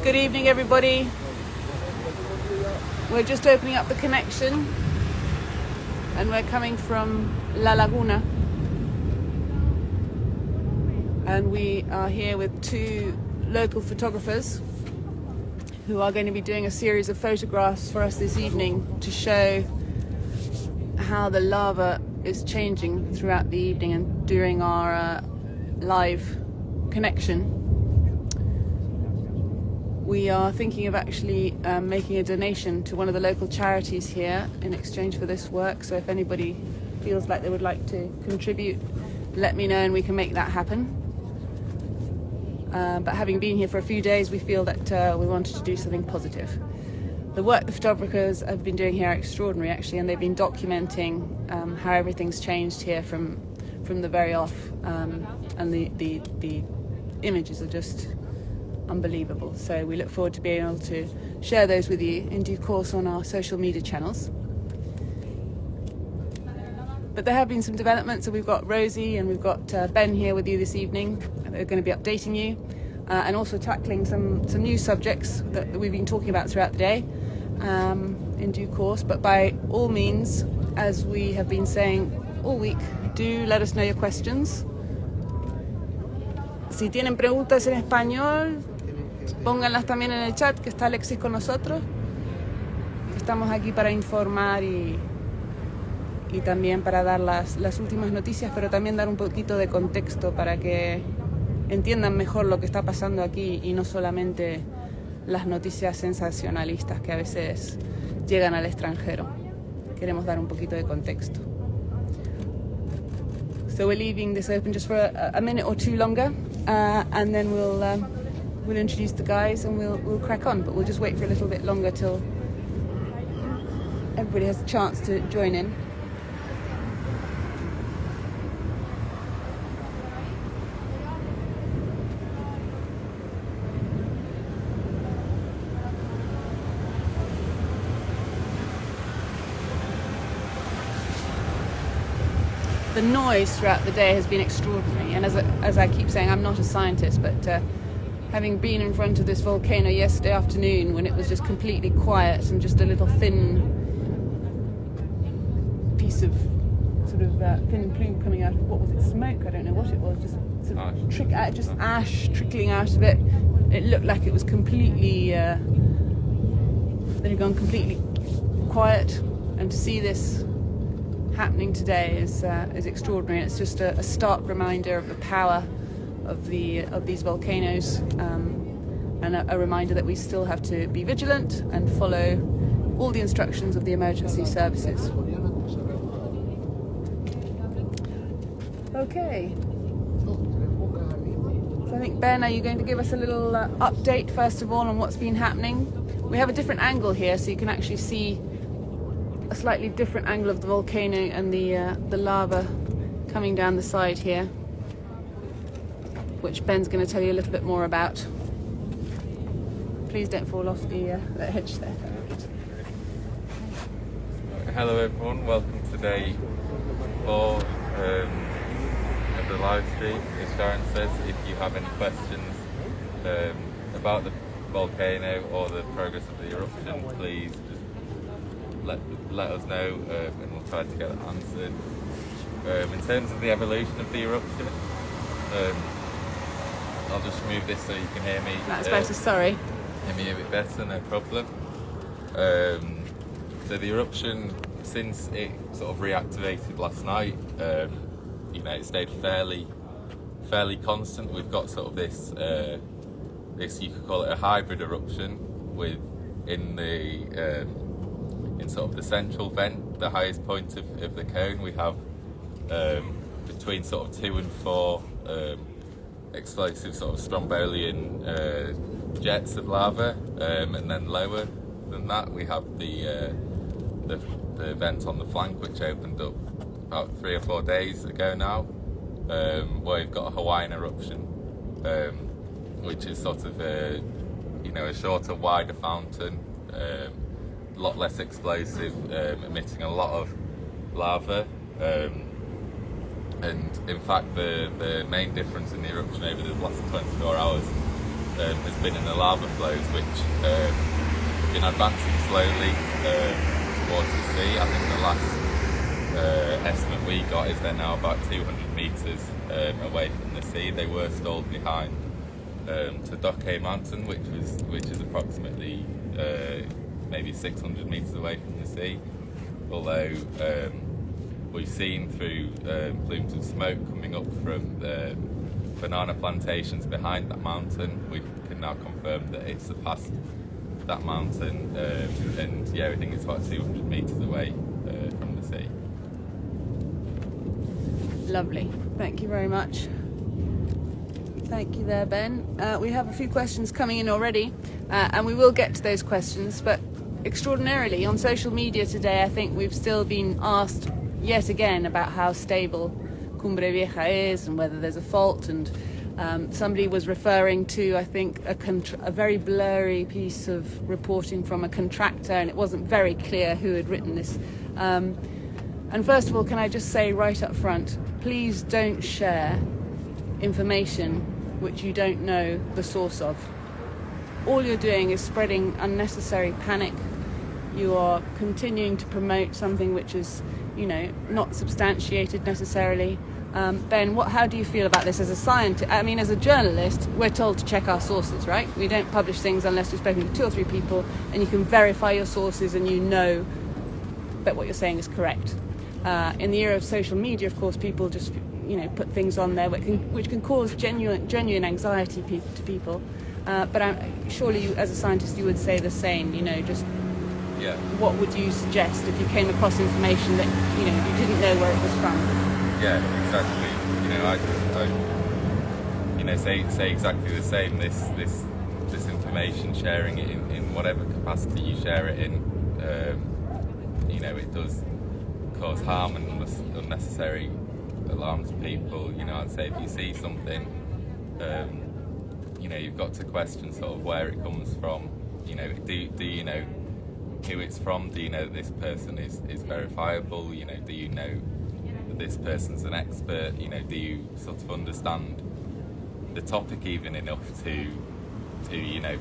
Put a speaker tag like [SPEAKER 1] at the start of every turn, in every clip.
[SPEAKER 1] Good evening, everybody. We're just opening up the connection and we're coming from La Laguna. And we are here with two local photographers who are going to be doing a series of photographs for us this evening to show how the lava is changing throughout the evening and during our live connection. We are thinking of actually making a donation to one of the local charities here in exchange for this work. So if anybody feels like they would like to contribute, let me know and we can make that happen. But having been here for a few days, we feel that we wanted to do something positive. The work the photographers have been doing here are extraordinary, actually, and they've been documenting how everything's changed here from the very off, and the images are just unbelievable. So we look forward to being able to share those with you in due course on our social media channels. But there have been some developments, so we've got Rosie and we've got Ben here with you this evening. They're going to be updating you and also tackling some new subjects that we've been talking about throughout the day in due course. But by all means, as we have been saying all week, do let us know your questions. Si tienen preguntas en español, pónganlas también en el chat, que está Alexis con nosotros. Estamos aquí para informar y también para dar las últimas noticias, pero también dar un poquito de contexto para que entiendan mejor lo que está pasando aquí y no solamente las noticias sensacionalistas que a veces llegan al extranjero. Queremos dar un poquito de contexto. So we're leaving this open just for a minute or two longer, and then we'll introduce the guys and we'll crack on. But we'll just wait for a little bit longer till everybody has a chance to join in. The noise throughout the day has been extraordinary, and as I keep saying, I'm not a scientist, but having been in front of this volcano yesterday afternoon when it was just completely quiet and just a little thin piece of sort of thin plume coming out of, what was it, smoke? I don't know what it was, just sort of ash trickling out of it. It looked like it was completely, it had gone completely quiet, and to see this happening today is extraordinary. It's just a stark reminder of the power of these volcanoes, and a reminder that we still have to be vigilant and follow all the instructions of the emergency services. Okay. So I think, Ben, are you going to give us a little update first of all on what's been happening? We have a different angle here, so you can actually see a slightly different angle of the volcano and the lava coming down the side here, which Ben's going to tell you a little bit more about. Please don't fall off the hedge there.
[SPEAKER 2] Hello everyone, welcome to day 4 of the live stream. As Sharon says, if you have any questions about the volcano or the progress of the eruption, please just let us know and we'll try to get it answered. In terms of the evolution of the eruption, I'll just move this so you can hear me.
[SPEAKER 1] That's better, sorry.
[SPEAKER 2] Hear me a bit better, no problem. So the eruption, since it sort of reactivated last night, it stayed fairly constant. We've got sort of this you could call it a hybrid eruption, with in sort of the central vent, the highest point of the cone, we have between sort of 2 and 4 explosive sort of strombolian jets of lava, and then lower than that we have the vent on the flank, which opened up about 3 or 4 days ago now, where we've got a Hawaiian eruption, which is sort of a shorter, wider fountain, a lot less explosive, emitting a lot of lava, and in fact the main difference in the eruption over the last 24 hours has been in the lava flows, which have been advancing slowly towards the sea. I think the last estimate we got is they're now about 200 metres away from the sea. They were stalled behind Tadocke Mountain, which is approximately maybe 600 metres away from the sea. Although we've seen through plumes of smoke coming up from the banana plantations behind that mountain, we can now confirm that it's surpassed that mountain, and yeah, we think it's about 200 metres away from the sea.
[SPEAKER 1] Lovely, thank you very much. Thank you there, Ben. We have a few questions coming in already, and we will get to those questions, but extraordinarily on social media today I think we've still been asked yet again about how stable Cumbre Vieja is and whether there's a fault, and somebody was referring to, I think, a very blurry piece of reporting from a contractor, and it wasn't very clear who had written this. And first of all, can I just say right up front, please don't share information which you don't know the source of. All you're doing is spreading unnecessary panic. You are continuing to promote something which is, not substantiated necessarily. Ben, how do you feel about this as a scientist? I mean, as a journalist, we're told to check our sources, right? We don't publish things unless we've spoken to 2 or 3 people and you can verify your sources and you know that what you're saying is correct. In the era of social media, of course, people just, put things on there which can cause genuine anxiety to people. But surely you, as a scientist, you would say the same,
[SPEAKER 2] Yeah.
[SPEAKER 1] What would you suggest if you came across information that, you didn't know where it was from?
[SPEAKER 2] Yeah, exactly. I say exactly the same. This information, sharing it in whatever capacity you share it in, it does cause harm and unnecessary alarm to people. I'd say if you see something, you've got to question sort of where it comes from. Do you know who it's from? Do you know that this person is verifiable? Do you know that this person's an expert? Do you sort of understand the topic even enough to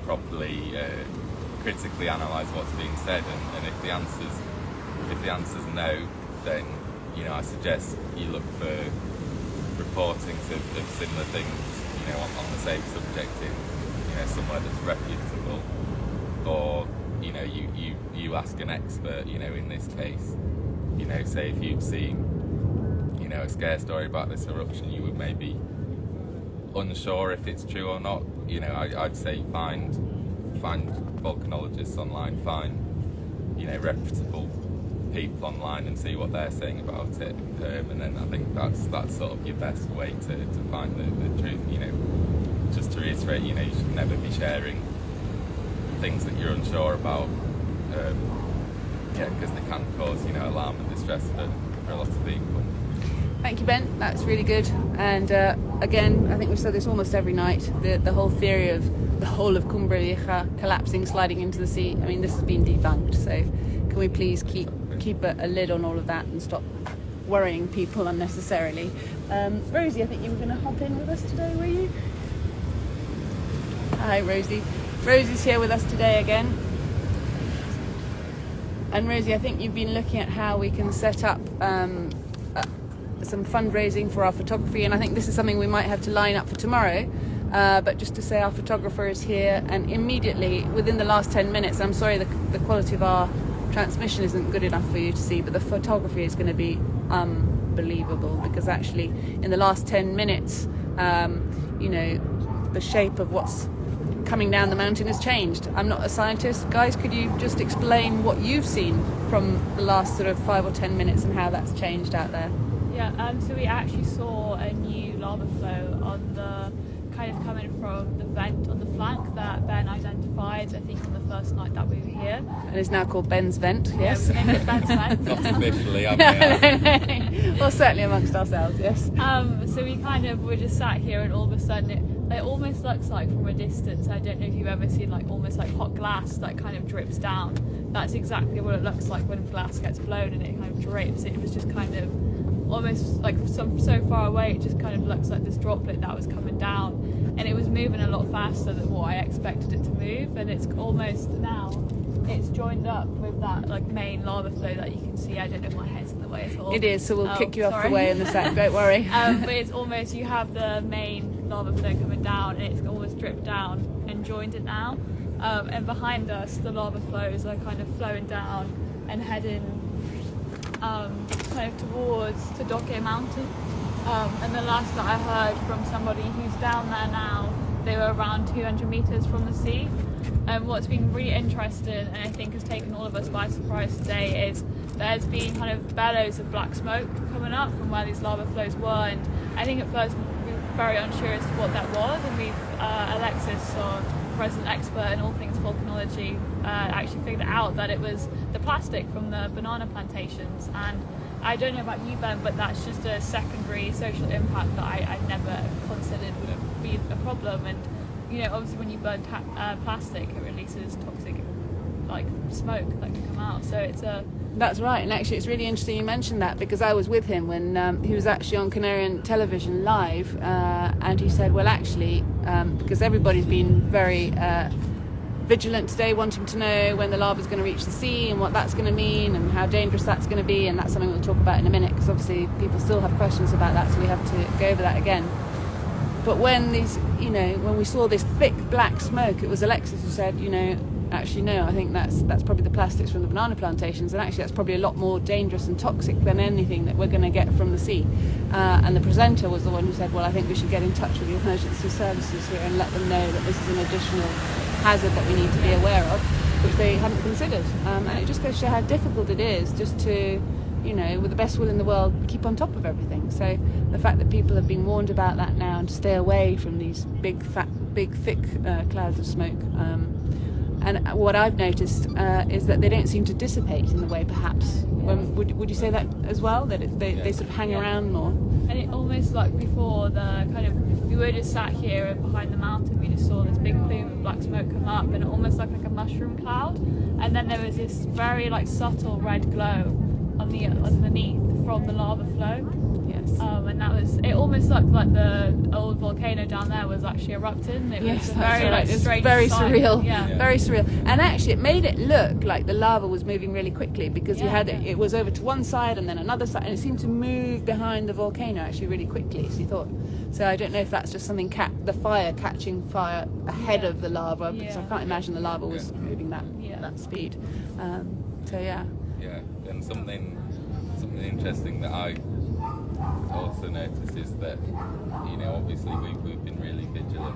[SPEAKER 2] properly critically analyse what's being said? And if the answer's no, then I suggest you look for reportings of similar things on the same subject in somewhere that's reputable, or you ask an expert. In this case, say if you'd seen a scare story about this eruption, you would maybe unsure if it's true or not. I'd say find volcanologists online, find reputable people online and see what they're saying about it, and then I think that's sort of your best way to find the truth. Just to reiterate, you should never be sharing things that you're unsure about, because they can cause alarm and distress for a lot of people.
[SPEAKER 1] Thank you, Ben. That's really good. And again, I think we've said this almost every night, the whole theory of the whole of Cumbre Vieja collapsing, sliding into the sea. I mean, this has been debunked. So can we please keep a lid on all of that and stop worrying people unnecessarily? Rosie, I think you were going to hop in with us today, were you? Hi, Rosie. Rosie's here with us today again. And Rosie, I think you've been looking at how we can set up some fundraising for our photography, and I think this is something we might have to line up for tomorrow. But just to say, our photographer is here, and immediately within the last 10 minutes, I'm sorry the quality of our transmission isn't good enough for you to see, but the photography is going to be unbelievable, because actually in the last 10 minutes the shape of what's coming down the mountain has changed. I'm not a scientist. Guys, could you just explain what you've seen from the last sort of 5 or 10 minutes and how that's changed out there?
[SPEAKER 3] Yeah, so we actually saw a new lava flow on the kind of coming from the vent on the flank that Ben identified, I think, on the first night that we were here.
[SPEAKER 1] And it's now called Ben's Vent, yes?
[SPEAKER 3] Yeah, we named it Ben's Vent.
[SPEAKER 2] Not officially, I mean.
[SPEAKER 1] Well, certainly amongst ourselves, yes.
[SPEAKER 3] So we kind of were just sat here, and all of a sudden it almost looks like from a distance, I don't know if you've ever seen almost like hot glass that kind of drips down. That's exactly what it looks like when glass gets blown and it kind of drips. It was just kind of almost like so far away, it just kind of looks like this droplet that was coming down. and it was moving a lot faster than what I expected it to move, and it's almost now it's joined up with that like main lava flow that you can see. I don't know if my head's in the way at all.
[SPEAKER 1] It is, so we'll kick you off
[SPEAKER 3] sorry.
[SPEAKER 1] the way in a sec, don't worry.
[SPEAKER 3] But it's almost, you have the main lava flow coming down, and it's almost dripped down and joined it now. And behind us, the lava flows are kind of flowing down and heading kind of towards Todoke Mountain. And the last that I heard from somebody who's down there now, they were around 200 meters from the sea. And what's been really interesting, and I think has taken all of us by surprise today, is there's been kind of bellows of black smoke coming up from where these lava flows were. And I think at first we were very unsure as to what that was, and we've Alexis, our resident expert in all things volcanology, actually figured out that it was the plastic from the banana plantations. And I don't know about you, Ben, but that's just a secondary social impact that I never considered would be a problem. And you know, obviously when you burn plastic, it releases toxic like smoke that can come out. So it's a...
[SPEAKER 1] That's right, and actually it's really interesting you mentioned that, because I was with him when he was actually on Canarian television live, and he said, well actually, because everybody's been very vigilant today, wanting to know when the lava's going to reach the sea and what that's going to mean and how dangerous that's going to be, and that's something we'll talk about in a minute, because obviously people still have questions about that, so we have to go over that again. But when these, you know, when we saw this thick black smoke, it was Alexis who said, you know, actually no, I think that's probably the plastics from the banana plantations, and actually that's probably a lot more dangerous and toxic than anything that we're going to get from the sea. And the presenter was the one who said, well, I think we should get in touch with the emergency services here and let them know that this is an additional hazard that we need to be aware of, which they hadn't considered. And it just goes to show how difficult it is just to, you know, with the best will in the world, keep on top of everything. So the fact that people have been warned about that now and to stay away from these big, thick clouds of smoke. And what I've noticed is that they don't seem to dissipate in the way, perhaps. Would you say that as well? That they sort of hang around more?
[SPEAKER 3] And it almost like before the kind of, we were just sat here and behind the mountain, we just saw this big plume of black smoke come up, and it almost looked like a mushroom cloud. And then there was this very like subtle red glow on the underneath from the lava flow.
[SPEAKER 1] Yes.
[SPEAKER 3] And that was, it almost looked like the old volcano down there was actually erupting. It was a very like strange
[SPEAKER 1] very
[SPEAKER 3] sight.
[SPEAKER 1] surreal.
[SPEAKER 3] Yeah.
[SPEAKER 1] Very surreal. And actually it made it look like the lava was moving really quickly, because you had it was over to one side and then another side, and it seemed to move behind the volcano actually really quickly. So you thought, so I don't know if that's just something the fire catching fire ahead of the lava, because I can't imagine the lava was moving that speed. So yeah.
[SPEAKER 2] Yeah, and something interesting that I also noticed is that, you know, obviously we've been really vigilant,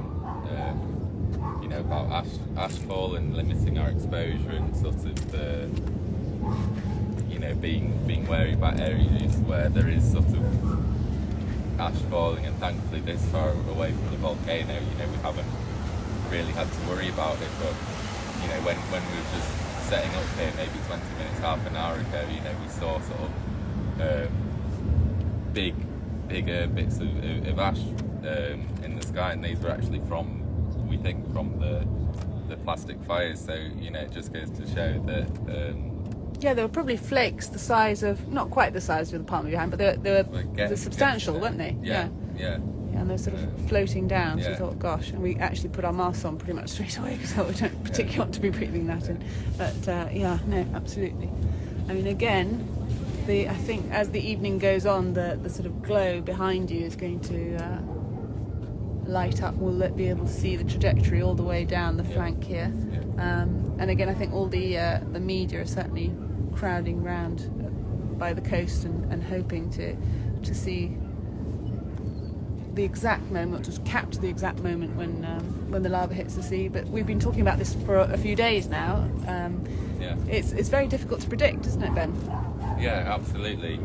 [SPEAKER 2] you know, about ashfall and limiting our exposure, and sort of, you know, being wary about areas where there is sort of ash falling, and thankfully this far away from the volcano, you know, we haven't really had to worry about it. But, you know, when we were just setting up here, maybe 20 minutes, half an hour ago, you know, we saw sort of bigger bits of ash in the sky, and these were actually we think from the plastic fires. So, you know, it just goes to show that
[SPEAKER 1] yeah, there were probably flakes the size of, not quite the size of the palm of your hand, but they were substantial, weren't they?
[SPEAKER 2] Yeah.
[SPEAKER 1] And they're sort of floating down, so we thought, gosh, and we actually put our masks on pretty much straight away, because we don't particularly want to be breathing that in. But yeah, no, absolutely. I mean, again, I think as the evening goes on, the sort of glow behind you is going to light up. We'll be able to see the trajectory all the way down the flank here. And again, I think all the media are certainly crowding round by the coast and hoping to see the exact moment, to capture the exact moment when the lava hits the sea. But we've been talking about this for a few days now. It's very difficult to predict, isn't it, Ben?
[SPEAKER 2] Yeah, absolutely.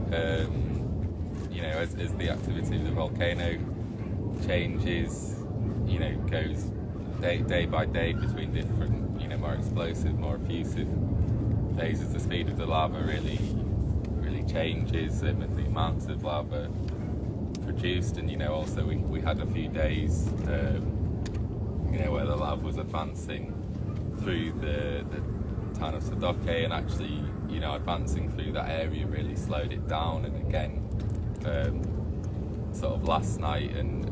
[SPEAKER 2] You know, as the activity of the volcano changes, you know, goes day by day between different, you know, more explosive, more effusive phases, the speed of the lava really changes, and the amounts of lava produced. And, you know, also we had a few days, you know, where the lava was advancing through the town of Todoke, and actually, you know, advancing through that area really slowed it down. And again, sort of last night and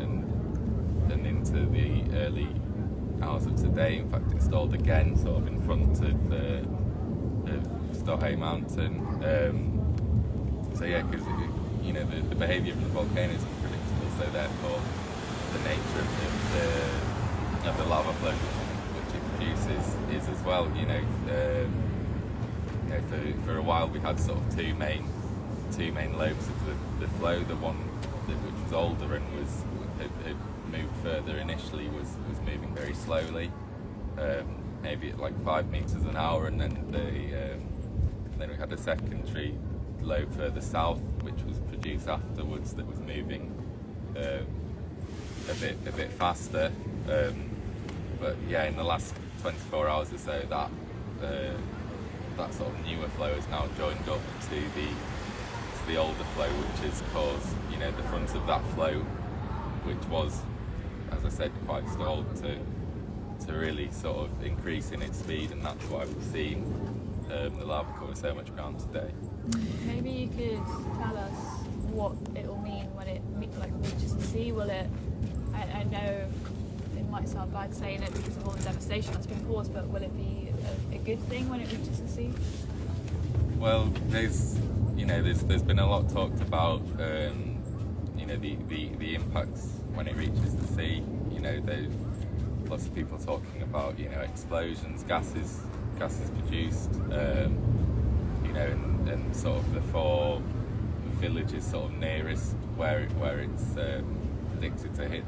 [SPEAKER 2] and into the early hours of today. In fact, installed again, sort of in front of Stohe Mountain. So yeah, because the behaviour of the volcano is unpredictable, so therefore the nature of the lava flow which it produces is as well. For a while we had sort of two main lobes of the flow. The one which was older and had moved further initially was moving very slowly, maybe at like 5 meters an hour, and then then we had a secondary lobe further south which was produced afterwards that was moving a bit faster. But yeah, in the last 24 hours or so, that sort of newer flow has now joined up to the older flow, which has caused the front of that flow, which was, as I said, quite stalled, to really sort of increase in its speed, and that's why we've seen the lava cover so much ground today.
[SPEAKER 3] Maybe you could tell us what it will mean when it reaches the sea. Will it? I know it might sound bad saying it because of all the devastation that's been caused, but will it be a good thing when it reaches the sea?
[SPEAKER 2] Well, there's been a lot talked about the impacts when it reaches the sea. There's lots of people talking about explosions, gases produced, and sort of the 4 villages sort of nearest where it's predicted to hit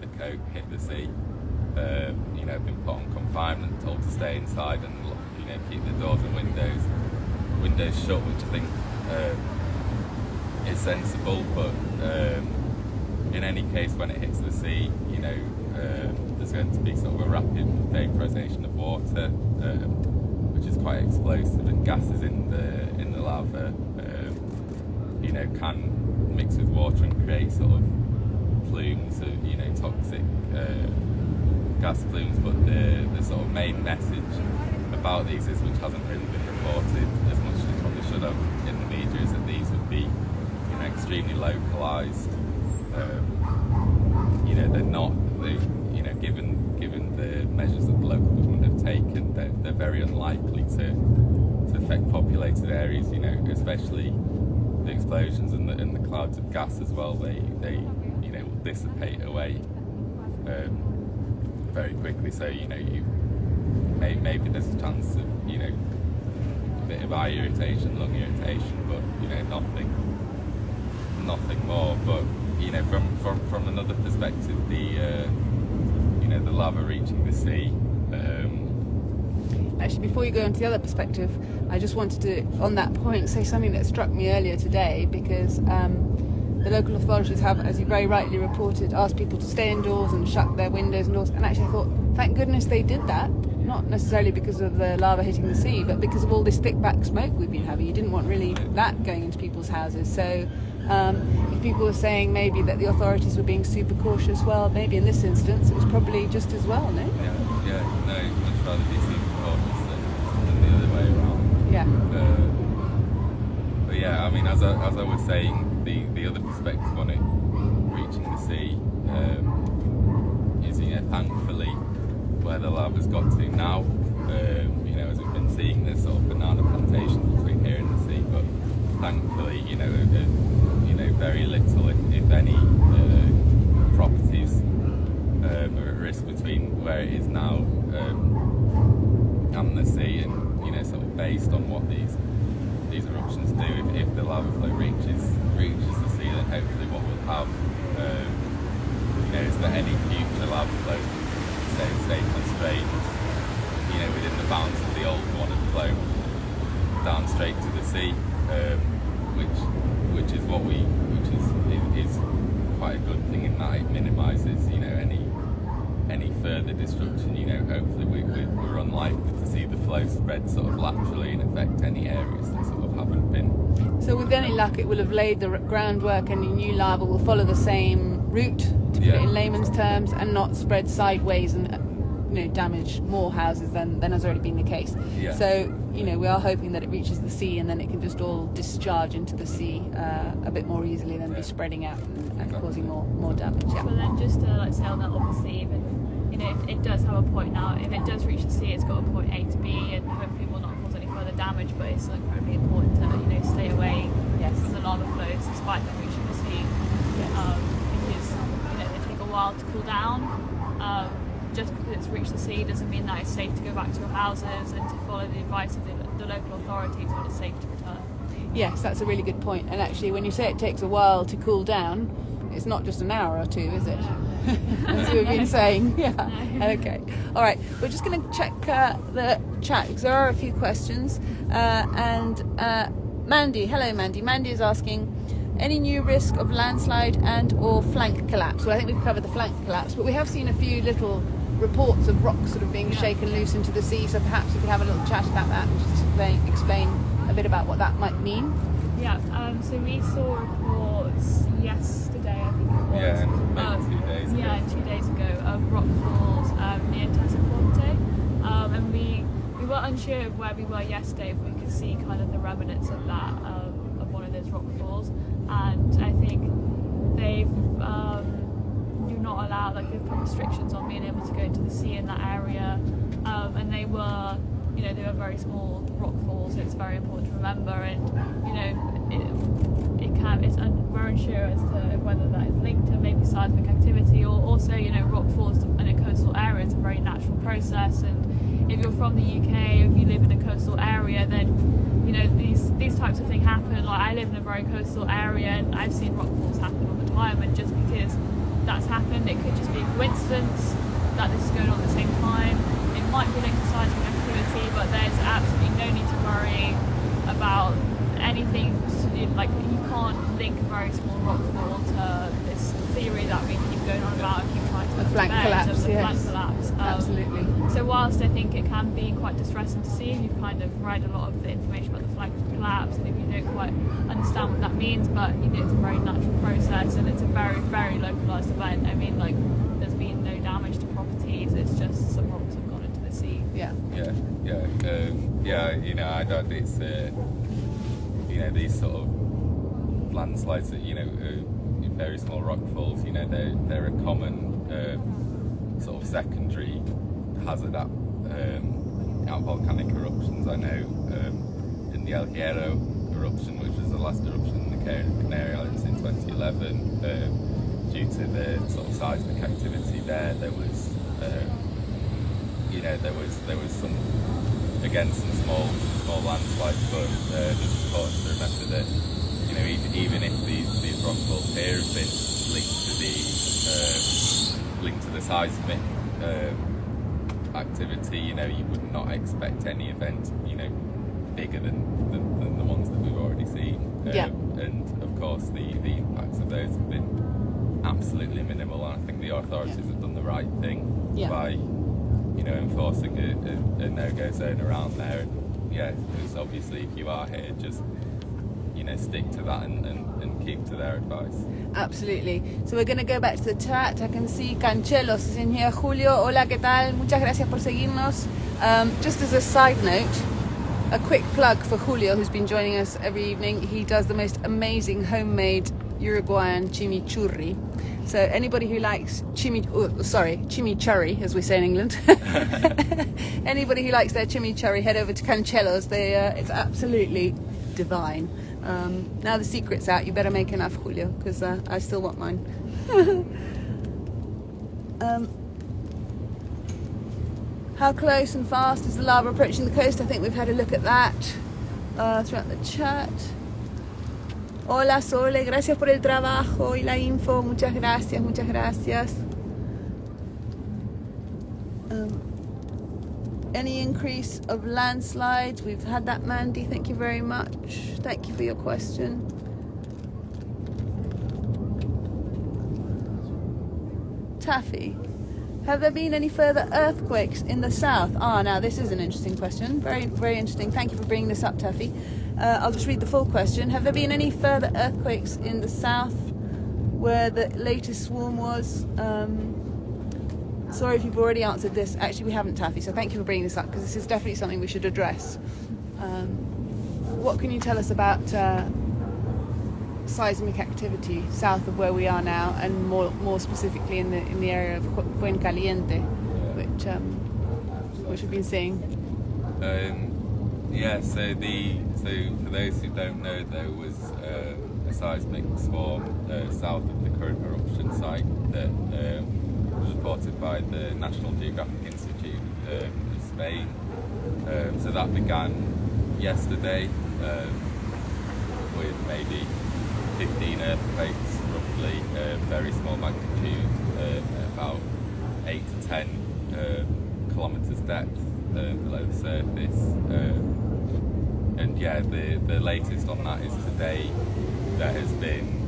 [SPEAKER 2] the sea. Have been put on confinement, told to stay inside and keep the doors and windows shut, which I think is sensible. But in any case, when it hits the sea, there's going to be sort of a rapid vaporization of water, which is quite explosive, and gases in the lava can mix with water and create sort of plumes of toxic gas plumes. But the sort of main message about these is, which hasn't really been reported as much as it probably should have in the media, is that these would be extremely localized. They're not, given the measures that the local government have taken, they're very unlikely to affect populated areas, especially the explosions and the clouds of gas as well. They will dissipate away very quickly. So maybe there's a chance of a bit of eye irritation, lung irritation, but nothing more. But from another perspective, the lava reaching the sea.
[SPEAKER 1] Actually, before you go into the other perspective, I just wanted to, on that point, say something that struck me earlier today, because the local authorities have, as you very rightly reported, asked people to stay indoors and shut their windows and doors. And actually I thought, thank goodness they did that. Not necessarily because of the lava hitting the sea, but because of all this thick back smoke we've been having. You didn't want really that going into people's houses. So if people were saying maybe that the authorities were being super cautious, well, maybe in this instance it was probably just as well, no?
[SPEAKER 2] Yeah, no, much rather be super cautious than the other way around.
[SPEAKER 1] Yeah.
[SPEAKER 2] But yeah, I mean, as I was saying, the other perspective on it reaching the sea is, thankfully, where the lava's got to now. As we've been seeing, there's sort of banana plantations between here and the sea, but thankfully, very little, if any, properties are at risk between where it is now and the sea. And sort of based on what these eruptions do, if the lava flow reaches the sea, then hopefully what we'll have is that any future lava flow stay constrained within the bounds of the old one and flow down straight to the sea, which is quite a good thing in that it minimises any further destruction. Hopefully we're unlikely to see the flow spread sort of laterally and affect any areas that sort of haven't been.
[SPEAKER 1] So with any luck, it will have laid the groundwork, and the new lava will follow the same route, to put it in layman's terms, and not spread sideways and damage more houses than has already been the case.
[SPEAKER 2] Yeah.
[SPEAKER 1] So we are hoping that it reaches the sea and then it can just all discharge into the sea a bit more easily than be spreading out and causing more damage. Yeah.
[SPEAKER 3] But then just to say on that, obviously, even if it does have a point now, if it does reach the sea, it's got a point A to B, and hopefully will not cause any further damage. But it's incredibly important to stay away from the lava flows despite them reaching the sea, because they take a while to cool down. Just because it's reached the sea doesn't mean that it's safe to go back to your houses, and to follow the advice of the local authorities when it's safe to return.
[SPEAKER 1] Yes, that's a really good point. And actually, when you say it takes a while to cool down, it's not just an hour or two, is it? As we've been saying. Yeah.
[SPEAKER 3] No.
[SPEAKER 1] Okay. All right. We're just going to check the chat because there are a few questions. Mandy, hello Mandy. Mandy is asking, any new risk of landslide and or flank collapse? Well, I think we've covered the flank collapse, but we have seen a few little reports of rocks sort of being shaken loose into the sea. So perhaps we could have a little chat about that and just explain a bit about what that might mean.
[SPEAKER 3] Yeah. So we saw reports yesterday, I think it was.
[SPEAKER 2] Yeah, maybe 2 days ago.
[SPEAKER 3] Yeah, 2 days ago of rock falls near Tassaponte. And we were unsure of where we were yesterday, but we could see kind of the remnants of that, of one of those rock falls. And I think they've do not allow, they've put restrictions on being able to go into the sea in that area. And they were very small rock falls, so it's very important to remember. And we're unsure as to whether that is linked to maybe seismic activity, or also rock falls in a coastal area is a very natural process. And if you're from the UK, if you live in a coastal area, then these types of things happen. Like, I live in a very coastal area and I've seen rock falls happen all the time, and just because that's happened, it could just be a coincidence that this is going on at the same time. It might be linked to seismic activity, but there's absolutely no need to worry about anything you can't link a very small rock fall to this theory that we keep going on about and keep trying to
[SPEAKER 1] The flank collapse,
[SPEAKER 3] flank collapse.
[SPEAKER 1] Absolutely.
[SPEAKER 3] So whilst I think it can be quite distressing to see, if you've kind of read a lot of the information about the flank collapse, and if you don't quite understand what that means, but it's a very natural process and it's a very, very localised event. I mean, there's been no damage to properties, it's just some rocks have gone into the sea.
[SPEAKER 1] Yeah.
[SPEAKER 2] I don't. It's these sort of landslides that very small rock falls. They're a common sort of secondary hazard at volcanic eruptions. I know in the El Hierro eruption, which was the last eruption in the Canary Islands in 2011, due to the sort of seismic activity there was some small landslides, but just important to remember that even if these rock falls here have been linked to the seismic activity, you would not expect any event bigger than the ones that we've already seen. And of course the impacts of those have been absolutely minimal, and I think the authorities have done the right thing by enforcing a no-go zone around there. And because obviously if you are here, just stick to that and keep to their advice.
[SPEAKER 1] Absolutely. So we're going to go back to the chat. I can see Canchelos is in here. Julio, hola, ¿qué tal? Muchas gracias por seguirnos. Just as a side note, a quick plug for Julio, who's been joining us every evening. He does the most amazing homemade Uruguayan chimichurri. So anybody who likes chimichurri, as we say in England, anybody who likes their chimichurri, head over to Canchelos. It's absolutely divine. Now the secret's out, you better make enough, Julio, because I still want mine. How close and fast is the lava approaching the coast? I think we've had a look at that throughout the chat. Hola Sole, gracias por el trabajo y la info, muchas gracias. Any increase of landslides? We've had that, Mandy, thank you very much. Thank you for your question. Taffy, have there been any further earthquakes in the south? Now this is an interesting question. Very, very interesting. Thank you for bringing this up, Taffy. I'll just read the full question. Have there been any further earthquakes in the south where the latest swarm was? sorry if you've already answered this. Actually, we haven't, Taffy, so thank you for bringing this up, because this is definitely something we should address. What can you tell us about seismic activity south of where we are now, and more specifically in the area of Fuencaliente, which we've been seeing?
[SPEAKER 2] So for those who don't know, there was a seismic swarm south of the current eruption site that was reported by the National Geographic Institute of Spain. So that began yesterday with maybe 15 earthquakes, roughly, very small magnitude, about 8 to 10 kilometres depth below the surface. And yeah, the latest on that is today. There has been,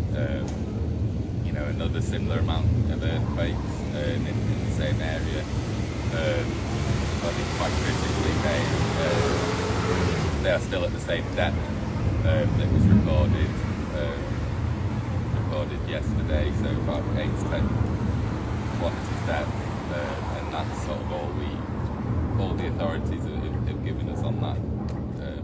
[SPEAKER 2] another similar amount of earthquakes in the same area. I think quite critically, they are still at the same depth that was recorded yesterday, so about 8 to 10 kilometres depth, and that's sort of all the authorities have given us on that.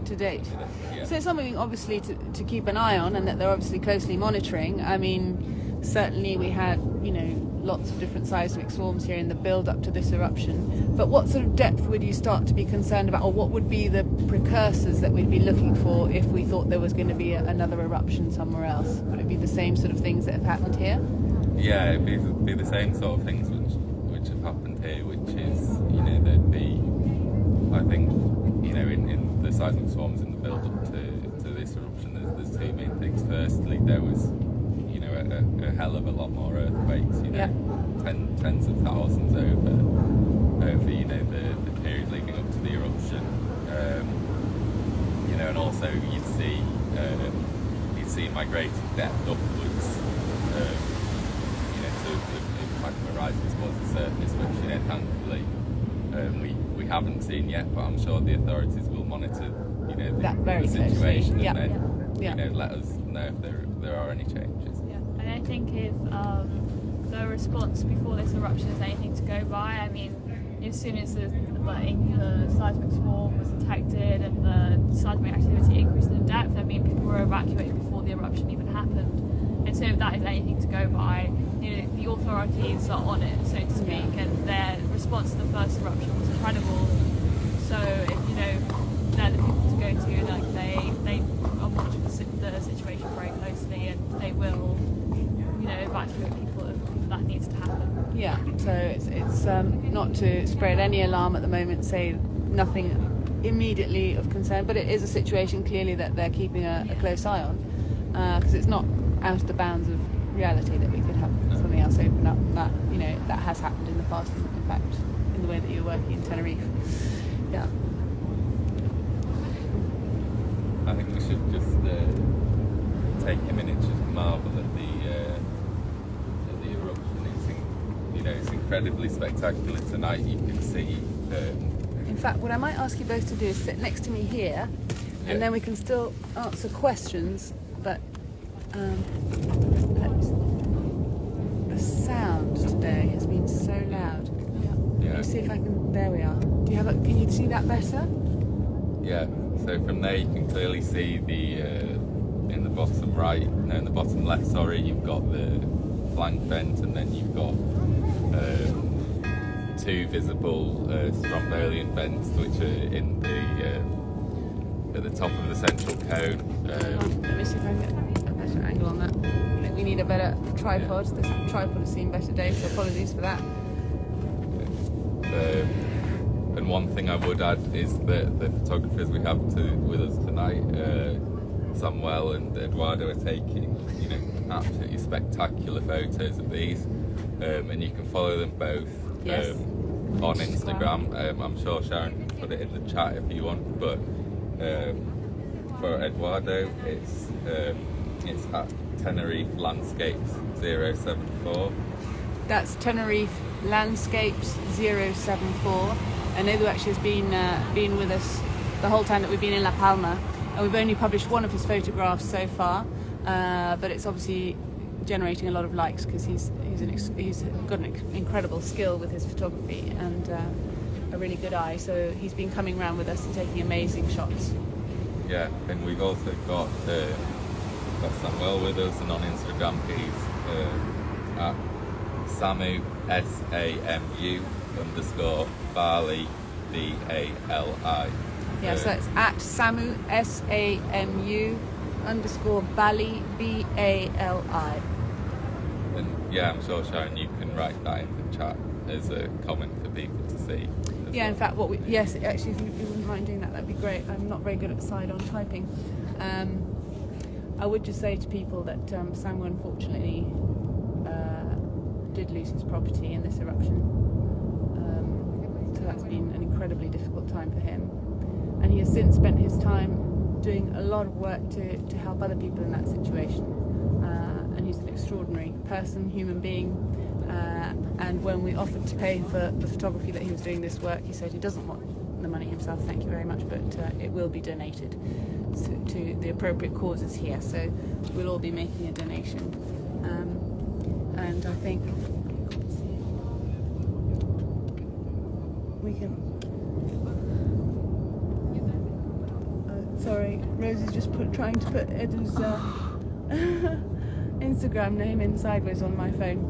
[SPEAKER 1] To date.
[SPEAKER 2] Yeah.
[SPEAKER 1] So it's something obviously to keep an eye on, and that they're obviously closely monitoring. I mean, certainly we had, lots of different seismic swarms here in the build up to this eruption. But what sort of depth would you start to be concerned about, or what would be the precursors that we'd be looking for if we thought there was going to be another eruption somewhere else? Would it be the same sort of things that have happened here?
[SPEAKER 2] Yeah, it'd be the same sort of things which have happened here, which is, there'd be, I think, in the seismic swarms in the build-up to this eruption, there's two main things. Firstly, there was, a hell of a lot more earthquakes, tens of thousands over the period leading up to the eruption. And also you'd see migrating depth upwards, to the magma rises towards the surface, which, thankfully, we haven't seen yet, but I'm sure the authorities will monitor, the situation, and then, let us know if there are any changes.
[SPEAKER 3] Yeah, and I think if the response before this eruption is anything to go by, I mean, as soon as the seismic swarm was detected and the seismic activity increased in depth, I mean, people were evacuated before the eruption even happened. And so if that is anything to go by, the authorities are on it, so to speak, and their response to the first eruption was incredible. So if they're the people to go to, and they are monitoring the situation very closely, and they will evacuate people if that needs to happen.
[SPEAKER 1] Yeah, so it's not to spread any alarm at the moment, say nothing immediately of concern, but it is a situation clearly that they're keeping a close eye on, because it's not out of the bounds of reality that we could have something else open up. That has happened in the past, in fact, in the way that you're working in Tenerife. Yeah.
[SPEAKER 2] I think we should just take a minute to marvel at the eruption. It's incredibly spectacular tonight. You can see.
[SPEAKER 1] In fact, what I might ask you both to do is sit next to me here, and then we can still answer questions. But the sound today has been so loud.
[SPEAKER 2] Yeah.
[SPEAKER 1] Let me see if I can. There we are. Can you see that better?
[SPEAKER 2] Yeah. So from there you can clearly see in the bottom right, no, in the bottom left, sorry, you've got the flank vent, and then you've got two visible strombolian vents, which are at the top of the central cone.
[SPEAKER 1] Let me see if I can get a better angle on that. I think we need a better tripod. This tripod has seen better days, so apologies for that.
[SPEAKER 2] And one thing I would add is that the photographers we have with us tonight, Samuel and Eduardo, are taking absolutely spectacular photos of these, and you can follow them both on Instagram. I'm sure Sharon can put it in the chat if you want, but for Eduardo, it's at Tenerife Landscapes 074.
[SPEAKER 1] That's Tenerife Landscapes 074. And Edu actually has been with us the whole time that we've been in La Palma, and we've only published one of his photographs so far, but it's obviously generating a lot of likes because he's got an incredible skill with his photography and a really good eye. So he's been coming around with us and taking amazing shots.
[SPEAKER 2] Yeah, and we've also got Samuel with us, and on Instagram he's at Samu SAMU_Bali BALI.
[SPEAKER 1] Yeah, so it's at Samu SAMU_Bali BALI.
[SPEAKER 2] And yeah, I'm sure, Sharon, you can write that in the chat as a comment for people to see.
[SPEAKER 1] Yeah, in fact, yes, actually, if you wouldn't mind doing that, that'd be great. I'm not very good at side-on typing. I would just say to people that Samu unfortunately did lose his property in this eruption. So that's been an incredibly difficult time for him. And he has since spent his time doing a lot of work to help other people in that situation. And he's an extraordinary person, human being. And when we offered to pay for the photography that he was doing this work, he said he doesn't want the money himself, thank you very much, but it will be donated to the appropriate causes here. So we'll all be making a donation. And I think we can... sorry, Rosie's just trying to put Edu's Instagram name in sideways on my phone.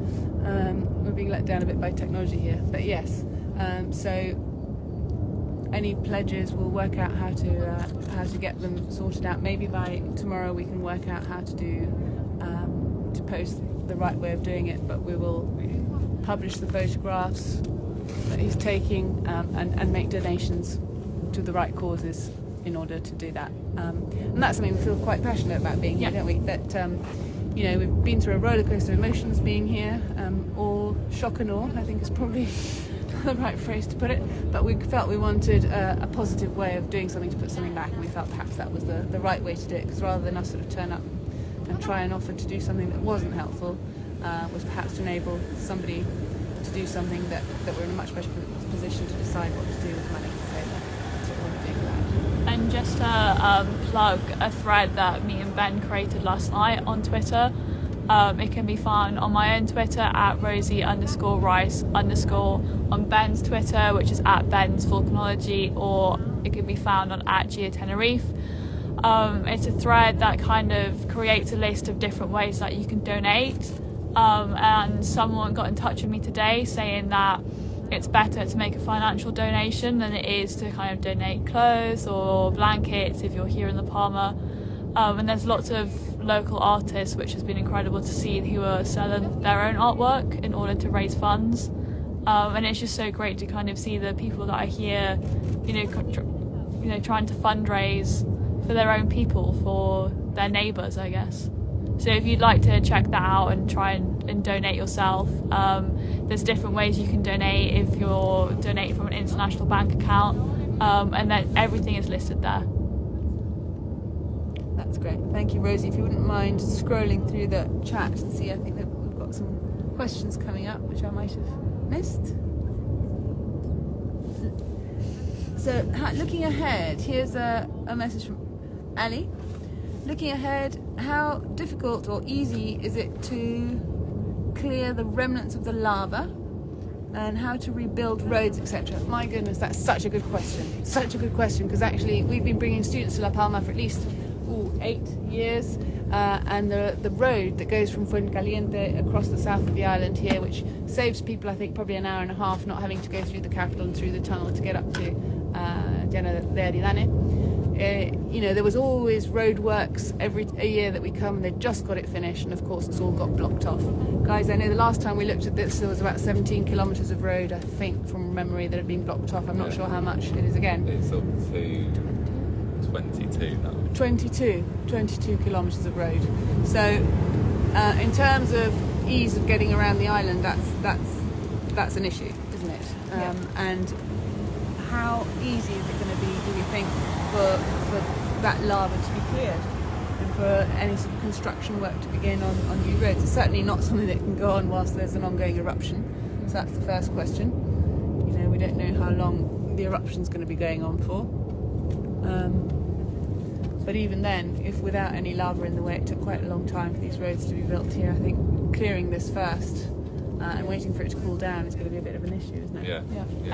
[SPEAKER 1] We're being let down a bit by technology here, but yes. So any pledges, we'll work out how to get them sorted out. Maybe by tomorrow we can work out how to do to post the right way of doing it. But we will publish the photographs that he's taking and make donations to the right causes in order to do that. And that's something we feel quite passionate about being here, don't we? That you know, we've been through a roller coaster of emotions being here, all shock and awe, I think is probably the right phrase to put it, but we felt we wanted a positive way of doing something to put something back, and we felt perhaps that was the right way to do it, because rather than us sort of turn up and try and offer to do something that wasn't helpful, was perhaps to enable somebody to do something that we're in a much better position to decide what to do with money. So that's what we're doing about.
[SPEAKER 3] And just to plug a thread that me and Ben created last night on Twitter. It can be found on my own Twitter at Rosie_Rice_, on Ben's Twitter, which is at Ben's Volcanology, or it can be found on at GeoTenerife. It's a thread that kind of creates a list of different ways that you can donate. And someone got in touch with me today saying that it's better to make a financial donation than it is to kind of donate clothes or blankets if you're here in the Palma. And there's lots of local artists, which has been incredible to see, who are selling their own artwork in order to raise funds. And it's just so great to kind of see the people that are here, trying to fundraise for their own people, for their neighbours, I guess. So if you'd like to check that out and try and donate yourself, there's different ways you can donate if you're donating from an international bank account, and then everything is listed there.
[SPEAKER 1] That's great. Thank you, Rosie. If you wouldn't mind scrolling through the chat and see, I think that we've got some questions coming up which I might have missed. So, looking ahead, here's a message from Ali. Looking ahead, how difficult or easy is it to clear the remnants of the lava, and how to rebuild roads, etc.? My goodness, that's such a good question. Such a good question, because actually we've been bringing students to La Palma for at least 8 years, and the road that goes from Fuencaliente across the south of the island here, which saves people, I think, probably an hour and a half not having to go through the capital and through the tunnel to get up to Llano de Aridane. There was always road works a year that we come, and they'd just got it finished, and of course it's all got blocked off. Guys, I know the last time we looked at this there was about 17 kilometres of road, I think, from memory, that had been blocked off. I'm not sure how much it is again.
[SPEAKER 2] It's up to 22 now. 22
[SPEAKER 1] kilometres of road. So in terms of ease of getting around the island, that's an issue, isn't it? And how easy is it going to be, do we think, for that lava to be cleared and for any sort of construction work to begin on new roads? It's certainly not something that can go on whilst there's an ongoing eruption. So that's the first question. We don't know how long the eruption's going to be going on for. But even then, if without any lava in the way, it took quite a long time for these roads to be built here. I think clearing this first and waiting for it to cool down is going to be a bit of an issue, isn't it?
[SPEAKER 2] Yeah.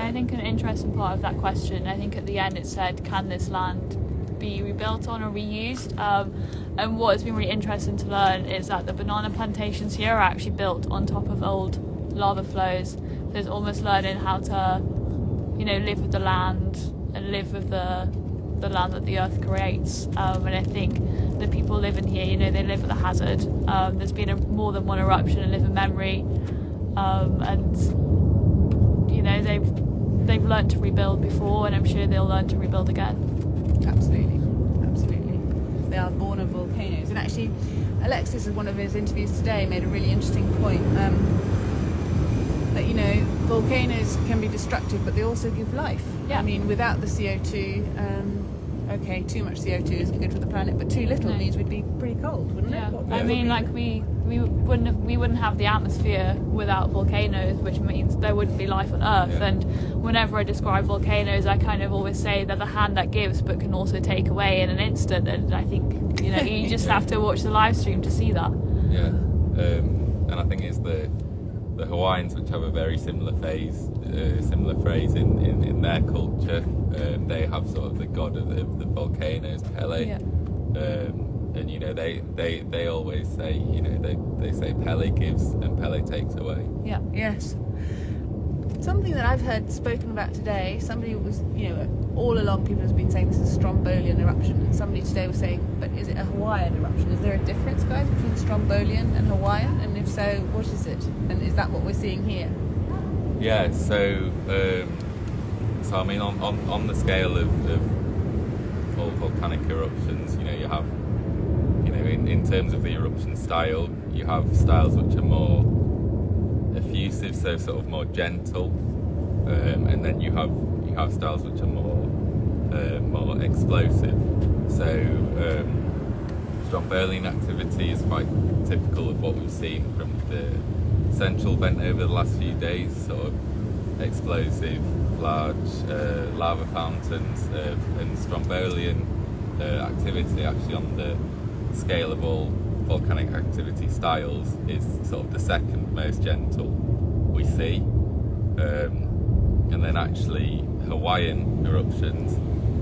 [SPEAKER 3] I think an interesting part of that question, I think at the end it said, can this land be rebuilt on or reused? And what has been really interesting to learn is that the banana plantations here are actually built on top of old lava flows. There's almost learning how to, live with the land and live with the land that the earth creates. And I think the people living here, they live with the hazard. There's been more than one eruption in living memory. And they've learned to rebuild before, and I'm sure they'll learn to rebuild again.
[SPEAKER 1] Absolutely. They are born of volcanoes. And actually, Alexis, in one of his interviews today, made a really interesting point that volcanoes can be destructive, but they also give life.
[SPEAKER 3] Yeah.
[SPEAKER 1] I mean, without the CO2, too much CO2 isn't good for the planet, but too little means we'd be pretty cold, wouldn't it?
[SPEAKER 3] I mean, we wouldn't have the atmosphere without volcanoes, which means there wouldn't be life on Earth.
[SPEAKER 2] Yeah.
[SPEAKER 3] And whenever I describe volcanoes, I kind of always say they're the hand that gives but can also take away in an instant. And I think you just have to watch the live stream to see that.
[SPEAKER 2] Yeah, and I think it's the Hawaiians, which have a very similar phrase in their culture. They have sort of the god of the volcanoes, Pele.
[SPEAKER 3] Yeah.
[SPEAKER 2] And they always say, they say Pele gives and Pele takes away.
[SPEAKER 3] Yeah.
[SPEAKER 1] Yes. Something that I've heard spoken about today, somebody was, all along people have been saying this is a Strombolian eruption, and somebody today was saying, but is it a Hawaiian eruption? Is there a difference, guys, between Strombolian and Hawaiian? And if so, what is it? And is that what we're seeing here?
[SPEAKER 2] Yeah, so I mean, on the scale of all volcanic eruptions, you have, in terms of the eruption style, you have styles which are more effusive, so sort of more gentle, and then you have styles which are more explosive. So Strombolian activity is quite typical of what we've seen from the central vent over the last few days, sort of explosive, large lava fountains, and Strombolian activity actually on the scale of all volcanic activity styles is sort of the second most gentle we see, and then actually Hawaiian eruptions,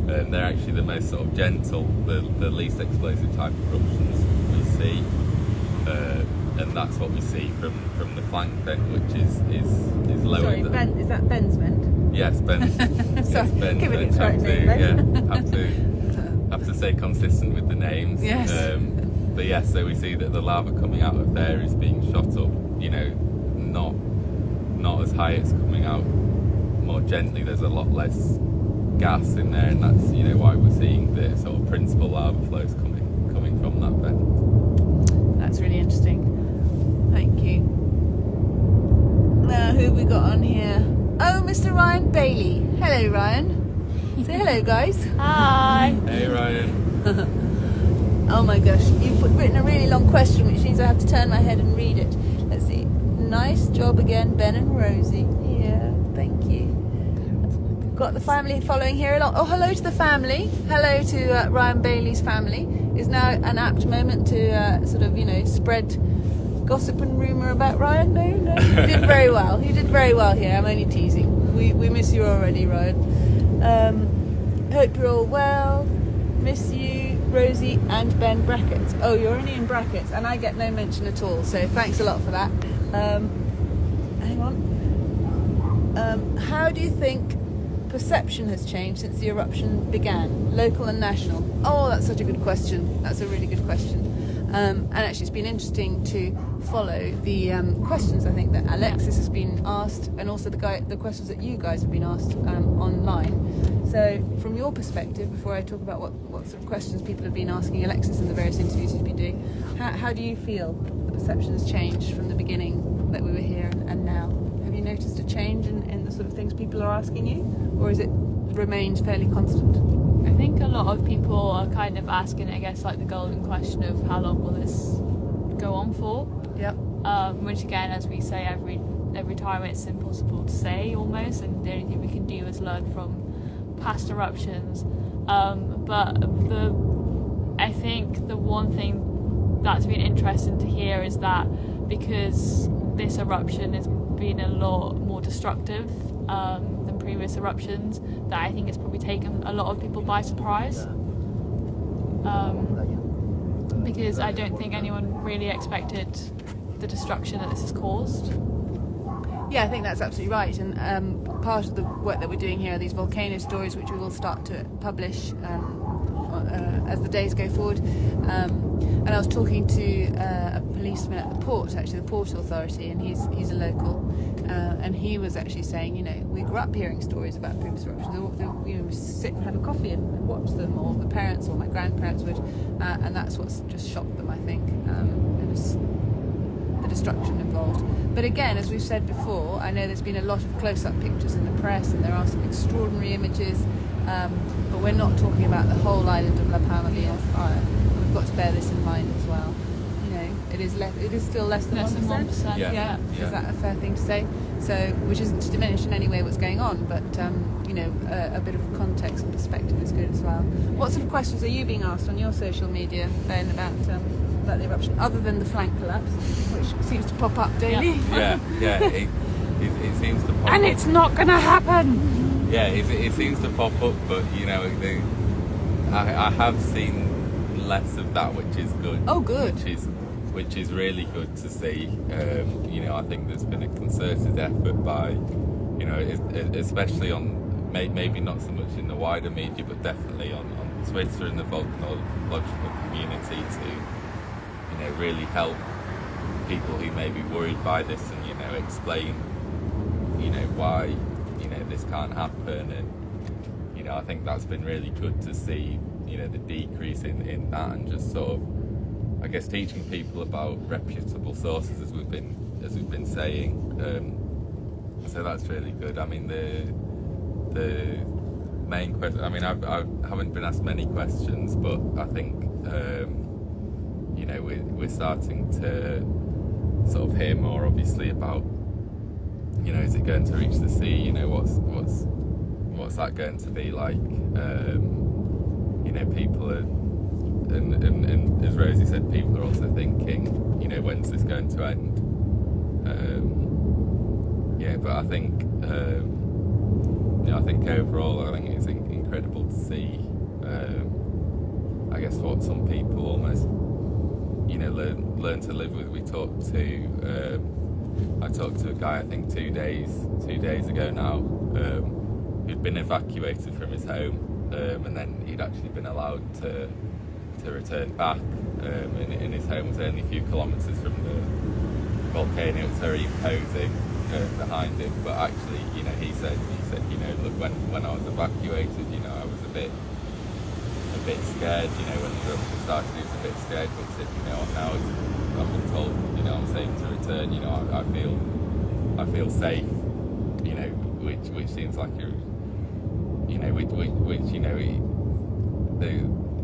[SPEAKER 2] they're actually the most sort of gentle, the least explosive type of eruptions we see, and that's what we see from the flank vent, which is lower.
[SPEAKER 1] Sorry,
[SPEAKER 2] than...
[SPEAKER 1] Ben, is that Ben's vent?
[SPEAKER 2] Yes, Ben's.
[SPEAKER 1] Sorry,
[SPEAKER 2] yes, Ben's
[SPEAKER 1] give it
[SPEAKER 2] vent.
[SPEAKER 1] its right name, Ben.
[SPEAKER 2] Have to stay consistent with the names.
[SPEAKER 1] Yes.
[SPEAKER 2] But yes, so we see that the lava coming out of there is being shot up, not as high, it's coming out more gently, there's a lot less gas in there, and that's why we're seeing the sort of principal lava flows coming from that vent.
[SPEAKER 1] That's really interesting. Thank you. Now, who have we got on here? Oh, Mr. Ryan Bailey. Hello, Ryan. Say hello, guys.
[SPEAKER 3] Hi.
[SPEAKER 2] Hey, Ryan.
[SPEAKER 1] Oh my gosh, you've written a really long question, which means I have to turn my head and read it. Let's see. Nice job again, Ben and Rosie. Yeah, thank you. Got the family following here along. Oh, hello to the family. Hello to Ryan Bailey's family. Is now an apt moment to sort of, spread gossip and rumour about Ryan. No, you did very well. You did very well here. I'm only teasing. We miss you already, Ryan. Hope you're all well. Miss you, Rosie and Ben brackets. Oh, you're only in brackets, and I get no mention at all. So thanks a lot for that. Hang on. How do you think perception has changed since the eruption began, local and national? Oh, that's such a good question. That's a really good question. And actually, it's been interesting to follow the questions I think that Alexis has been asked, and also the questions that you guys have been asked online. So, from your perspective, before I talk about what sort of questions people have been asking Alexis in the various interviews he's been doing, how do you feel the perception has changed from the beginning that we were here and now? Have you noticed a change in the sort of things people are asking you, or has it remained fairly constant?
[SPEAKER 3] I think a lot of people are kind of asking, I guess, like the golden question of how long will this go on for?
[SPEAKER 1] Yep.
[SPEAKER 3] Which again, as we say every time, it's impossible to say almost, and the only thing we can do is learn from past eruptions. But I think the one thing that's been interesting to hear is that because this eruption has been a lot more destructive than previous eruptions, that I think it's probably taken a lot of people by surprise. Because I don't think anyone really expected the destruction that this has caused.
[SPEAKER 1] Yeah, I think that's absolutely right. And part of the work that we're doing here are these volcano stories, which we will start to publish as the days go forward. And I was talking to a policeman at the port, actually the Port Authority, and he's a local, and he was actually saying, you know, we grew up hearing stories about previous eruptions. You know, we sit and have a coffee and watch them, or the parents or my grandparents would, and that's what's just shocked them, I think. It was the destruction involved. But again, as we've said before, I know there's been a lot of close-up pictures in the press, and there are some extraordinary images, but we're not talking about the whole island of La Palma being on fire. We've got to bear this in mind as well. You know, it is still less than 1%.
[SPEAKER 3] Yeah.
[SPEAKER 1] Is that a fair thing to say? So, which isn't to diminish in any way what's going on, but you know, a bit of context and perspective is good as well. What sort of questions are you being asked on your social media, Ben, about the eruption, other than the flank collapse, which seems to pop up daily?
[SPEAKER 2] Yeah. It seems to pop
[SPEAKER 1] and
[SPEAKER 2] up.
[SPEAKER 1] it's not going to happen.
[SPEAKER 2] Yeah, it seems to pop up, but you know, I have seen less of that, which is good.
[SPEAKER 1] Oh, good.
[SPEAKER 2] Which is really good to see. You know, I think there's been a concerted effort by, you know, especially on maybe not so much in the wider media, but definitely on Twitter and the volcanological community to, you know, really help people who may be worried by this, and you know, explain, you know, why, you know, this can't happen. And you know, I think that's been really good to see, you know, the decrease in that, and just sort of, I guess, teaching people about reputable sources, as we've been saying. So that's really good. I mean, the main question, I mean, I haven't been asked many questions, but I think you know, we're starting to sort of hear more, obviously, about, you know, is it going to reach the sea? You know, what's that going to be like? You know, people are, and as Rosie said, people are also thinking, you know, when's this going to end? Yeah, but I think, you know, I think overall, I think it's incredible to see. I guess what some people almost, you know, learn to live with. I talked to a guy, I think 2 days ago now, who'd been evacuated from his home, and then he'd actually been allowed to return back, in his home. Was only a few kilometres from the volcano. It was very imposing behind him, but actually, you know, he said, you know, look, when I was evacuated, you know, I was a bit scared, you know, when the eruption started, he was a bit scared, but he said, you know, now I've been told, you know, I'm safe to return, you know, I feel safe, you know, which seems like you know, which you know,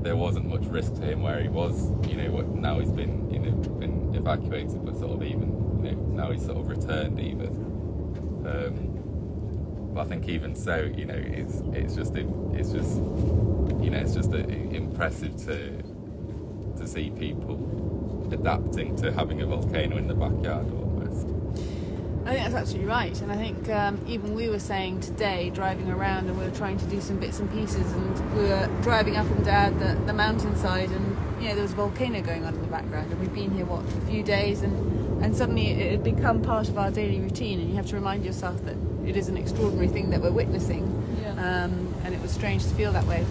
[SPEAKER 2] there wasn't much risk to him where he was, you know, now he's been, you know, been evacuated, but sort of even, you know, now he's sort of returned even. But I think even so, you know, it's just you know, it's just impressive to see people adapting to having a volcano in the backyard almost.
[SPEAKER 1] I think that's absolutely right, and I think even we were saying today, driving around, and we were trying to do some bits and pieces, and we were driving up and down the mountainside, and you know, there was a volcano going on in the background, and we've been here a few days, and suddenly it had become part of our daily routine, and you have to remind yourself that it is an extraordinary thing that we're witnessing. And it was strange to feel that way.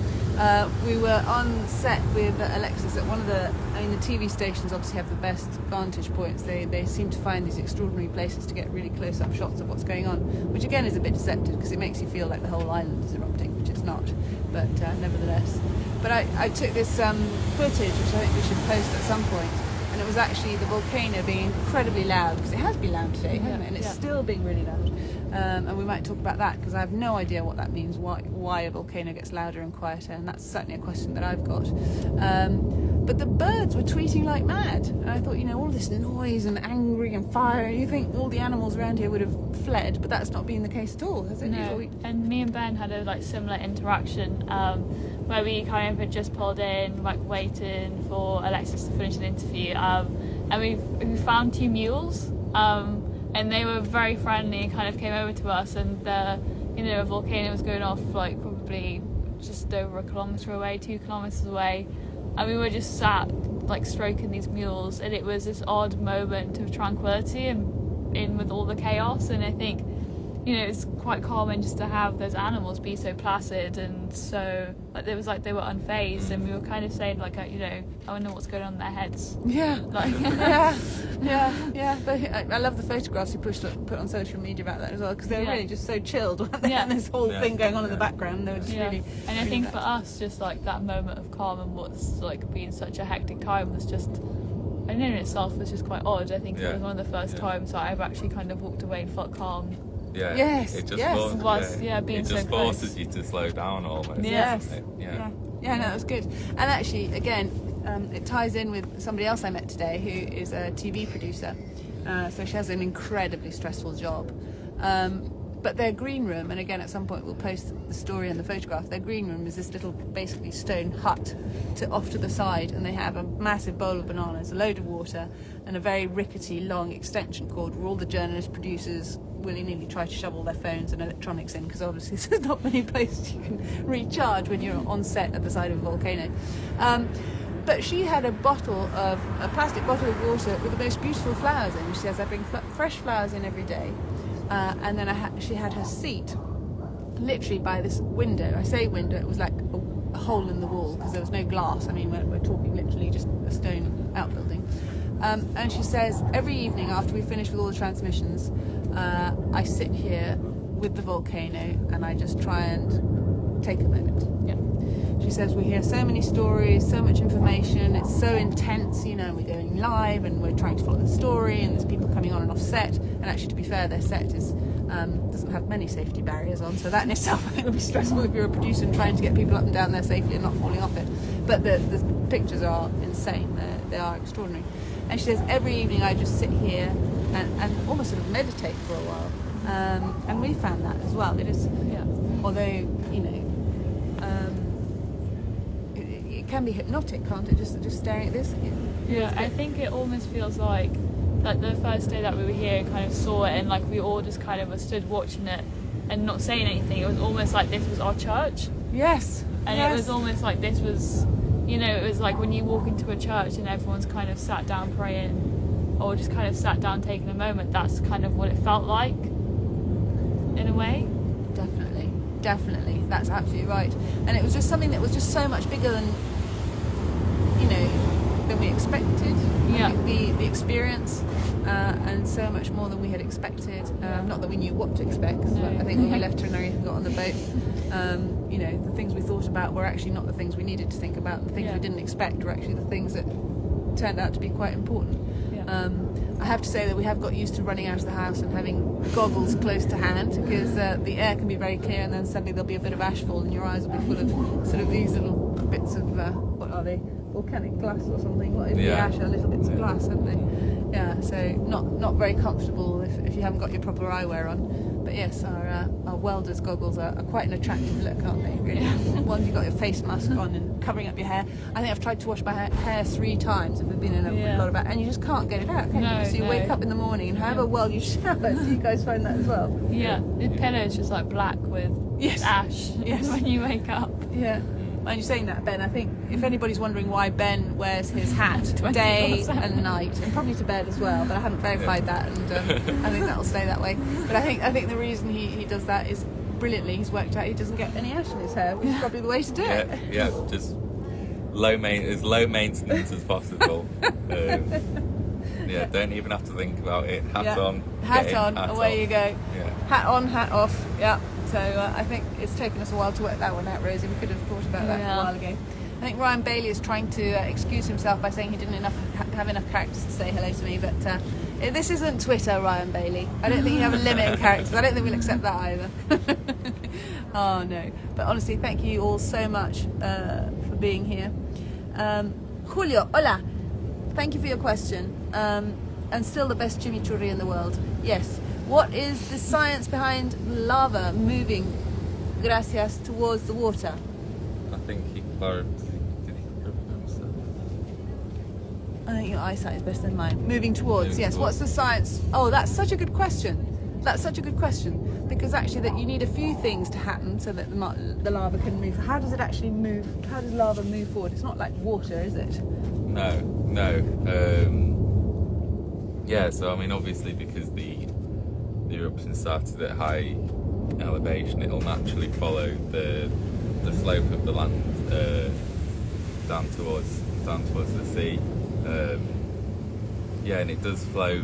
[SPEAKER 1] We were on set with Alexis at the TV stations obviously have the best vantage points. They seem to find these extraordinary places to get really close-up shots of what's going on, which again is a bit deceptive because it makes you feel like the whole island is erupting, which it's not, but nevertheless. But I took this footage, which I think we should post at some point, and it was actually the volcano being incredibly loud, because it has been loud today, hasn't it? And it's still being really loud. And we might talk about that, because I have no idea what that means, why a volcano gets louder and quieter, and that's certainly a question that I've got. But the birds were tweeting like mad, and I thought, you know, all this noise and angry and fire, you think all the animals around here would have fled, but that's not been the case at all, has it?
[SPEAKER 3] No, and me and Ben had a similar interaction. where we kind of had just pulled in, like waiting for Alexis to finish an interview, and we found 2 mules, and they were very friendly and kind of came over to us, and a volcano was going off like probably just over 1 kilometre away, 2 kilometres away, and we were just sat like stroking these mules, and it was this odd moment of tranquility and in with all the chaos. And I think, it's quite common just to have those animals be so placid and so like it was like they were unfazed, and we were kind of saying like, I wonder what's going on in their heads.
[SPEAKER 1] Yeah,
[SPEAKER 3] Like,
[SPEAKER 1] yeah. I love the photographs you put on social media about that as well, because they're really just so chilled, weren't they?
[SPEAKER 3] Yeah.
[SPEAKER 1] And this whole thing going on in the background, they were just really.
[SPEAKER 3] And I think for us, just like that moment of calm and what's like been such a hectic time was just, in itself was just quite odd. I think it was one of the first times that I've actually kind of walked away and felt calm.
[SPEAKER 2] Yeah.
[SPEAKER 1] Yes.
[SPEAKER 2] It just
[SPEAKER 3] being
[SPEAKER 2] it
[SPEAKER 3] so
[SPEAKER 2] just
[SPEAKER 3] close.
[SPEAKER 2] forces you to slow down almost.
[SPEAKER 1] Yes.
[SPEAKER 2] Yeah.
[SPEAKER 1] Yeah, no, it was good. And actually, again, it ties in with somebody else I met today who is a TV producer. So she has an incredibly stressful job. But their green room, and again at some point we'll post the story and the photograph, their green room is this little basically stone hut off to the side, and they have a massive bowl of bananas, a load of water, and a very rickety long extension cord where all the journalists, producers willy-nilly try to shove all their phones and electronics in, because obviously there's not many places you can recharge when you're on set at the side of a volcano. But she had a plastic bottle of water with the most beautiful flowers in. She says, I bring fresh flowers in every day. And then she had her seat literally by this window. I say window, it was like a hole in the wall because there was no glass. I mean, we're talking literally just a stone outbuilding. And she says, every evening after we finish with all the transmissions, I sit here with the volcano and I just try and take a moment.
[SPEAKER 3] Yeah.
[SPEAKER 1] She says, we hear so many stories, so much information, it's so intense, and we're going live and we're trying to follow the story, and there's people coming on and off set, and actually, to be fair, their set doesn't have many safety barriers on, so that in itself I think would be stressful if you're a producer and trying to get people up and down there safely and not falling off it. But the pictures are insane, they are extraordinary. And she says, every evening I just sit here and almost sort of meditate for a while, and we found that as well. It is, although, it can be hypnotic, can't it? Just staring at this.
[SPEAKER 3] Yeah, I think it almost feels like the first day that we were here, kind of saw it, and like we all just kind of stood watching it and not saying anything. It was almost like this was our church.
[SPEAKER 1] Yes.
[SPEAKER 3] And it was almost like this was, it was like when you walk into a church and everyone's kind of sat down praying, or just kind of sat down taking a moment. That's kind of what it felt like, in a way. Definitely, that's absolutely right. And it was just something that was just so much bigger than we expected. Yeah.
[SPEAKER 1] The experience, and so much more than we had expected. Not that we knew what to expect. But I think when we left Tenerife and got on the boat, the things we thought about were actually not the things we needed to think about. The things we didn't expect were actually the things that turned out to be quite important. I have to say that we have got used to running out of the house and having goggles close to hand, because the air can be very clear, and then suddenly there'll be a bit of ashfall and your eyes will be full of sort of these little bits of what are they? Volcanic glass or something. What is the ash? Are little bits of glass, aren't they? Yeah. So not very comfortable if you haven't got your proper eyewear on. But yes, our welder's goggles are quite an attractive look, aren't they? Really. Once you've got your face mask on and covering up your hair. I think I've tried to wash my hair 3 times if we've been in a lot of it, and you just can't get it out. Can you? So you wake up in the morning and however well you shower. Do you guys find that as well?
[SPEAKER 3] Yeah, the pillow is just like black with ash when you wake up.
[SPEAKER 1] Yeah. And you're saying that, Ben, I think if anybody's wondering why Ben wears his hat day and night, and probably to bed as well, but I haven't verified that, and I think that'll stay that way. But I think the reason he does that is brilliantly. He's worked out he doesn't get any ash in his hair, which is probably the way to do it.
[SPEAKER 2] Yeah, just as low maintenance as possible. Don't even have to think about it. Hat on,
[SPEAKER 1] away you go.
[SPEAKER 2] Yeah.
[SPEAKER 1] Hat on, hat off. Yeah. So I think it's taken us a while to work that one out, Rosie. We could have thought about that a while ago. I think Ryan Bailey is trying to excuse himself by saying he didn't have enough characters to say hello to me, but this isn't Twitter, Ryan Bailey. I don't think you have a limit in characters. I don't think we'll accept that either. Oh no. But honestly, thank you all so much for being here. Julio, hola. Thank you for your question. And still the best chimichurri in the world. Yes. What is the science behind lava moving gracias towards the water?
[SPEAKER 2] think he clarified. Did he clarify himself?
[SPEAKER 1] I think your eyesight is better than mine. Moving towards,
[SPEAKER 2] Moving
[SPEAKER 1] yes.
[SPEAKER 2] towards.
[SPEAKER 1] What's the science? Oh, that's such a good question. That's such a good question, because actually that you need a few things to happen so that the lava can move. How does it actually move? How does lava move forward? It's not like water, is it?
[SPEAKER 2] No. Yeah, so I mean, obviously, because the eruption started at high elevation, it'll naturally follow the slope of the land down towards the sea. Yeah, and it does flow.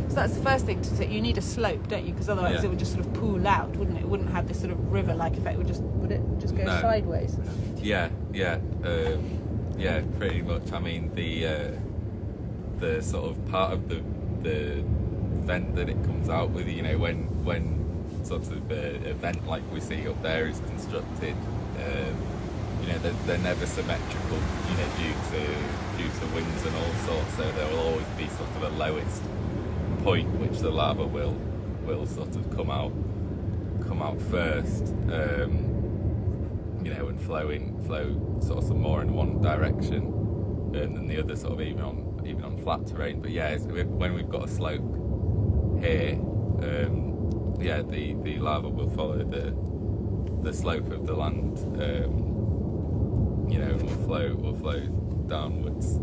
[SPEAKER 1] So that's the first thing to say. You need a slope, don't you? Because otherwise
[SPEAKER 2] Yeah.
[SPEAKER 1] it would just sort of pool out, wouldn't it? It wouldn't have this sort of river-like effect. Would it just go
[SPEAKER 2] No.
[SPEAKER 1] sideways?
[SPEAKER 2] Yeah, pretty much. I mean, the sort of part of the vent that it comes out with, you know, when sort of a vent like we see up there is constructed, you know, they're never symmetrical, you know, due to winds and all sorts. So there will always be sort of a lowest point which the lava will sort of come out first, you know, and flow sort of more in one direction than the other, sort of even on flat terrain. But yeah, when we've got a slope here, yeah, the lava will follow the slope of the land, you know, and will flow downwards.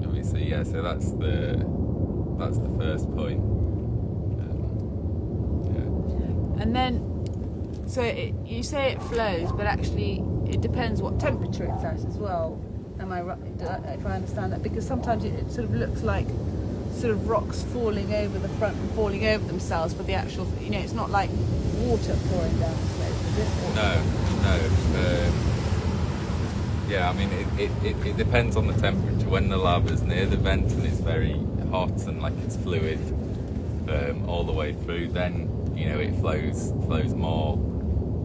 [SPEAKER 2] Obviously, yeah. So that's the first point. Yeah.
[SPEAKER 1] And then, so you say it flows, but actually it depends what temperature it's at as well. Am I right? If I understand that, because sometimes it sort of looks like sort of rocks falling over the front and falling over themselves for the actual, you know, it's not like water pouring down the slope, is it?
[SPEAKER 2] No. Yeah, I mean, it depends on the temperature. When the lava's near the vent and it's very hot and like it's fluid all the way through, then, you know, it flows more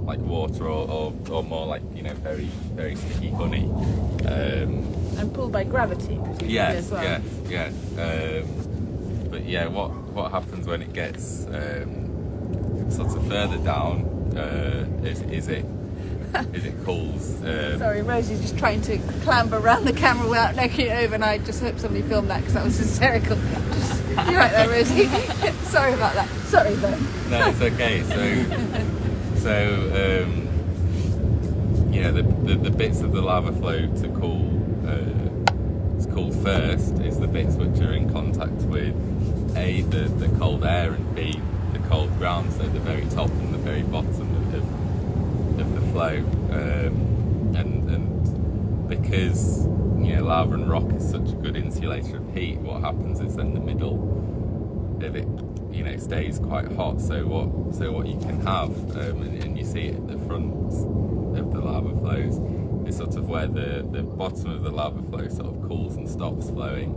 [SPEAKER 2] like water or more like, you know, very, very sticky honey.
[SPEAKER 1] And pulled by gravity, presumably, as well.
[SPEAKER 2] Yeah. But yeah, what happens when it gets sort of further down is it cools.
[SPEAKER 1] Sorry, Rosie's just trying to clamber around the camera without knocking it over, and I just hope somebody filmed that because that was hysterical. You're right there, Rosie. Sorry about that. Sorry, though.
[SPEAKER 2] No, it's okay. So you know, the bits of the lava flow to cool first is the bits which are in contact with A, the cold air, and B, the cold ground, so the very top and the very bottom of the flow, and because, you know, lava and rock is such a good insulator of heat, what happens is then the middle of it, you know, stays quite hot. So what you can have, and you see it at the front of the lava flows, is sort of where the bottom of the lava flow sort of cools and stops flowing,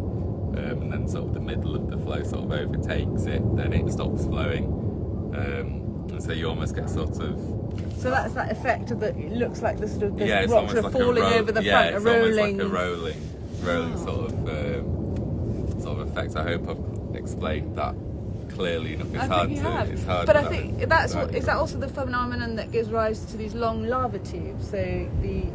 [SPEAKER 2] and then sort of the middle of the flow sort of overtakes it, then it stops flowing, and so you almost get sort of.
[SPEAKER 1] So that's that effect of it looks like the sort of
[SPEAKER 2] It's
[SPEAKER 1] rocks are
[SPEAKER 2] like
[SPEAKER 1] falling over the front,
[SPEAKER 2] it's
[SPEAKER 1] rolling.
[SPEAKER 2] almost like a rolling sort of effect. I hope I've explained that clearly enough. It's hard to. It's hard.
[SPEAKER 1] But I think is that also the phenomenon that gives rise to these long lava tubes? So the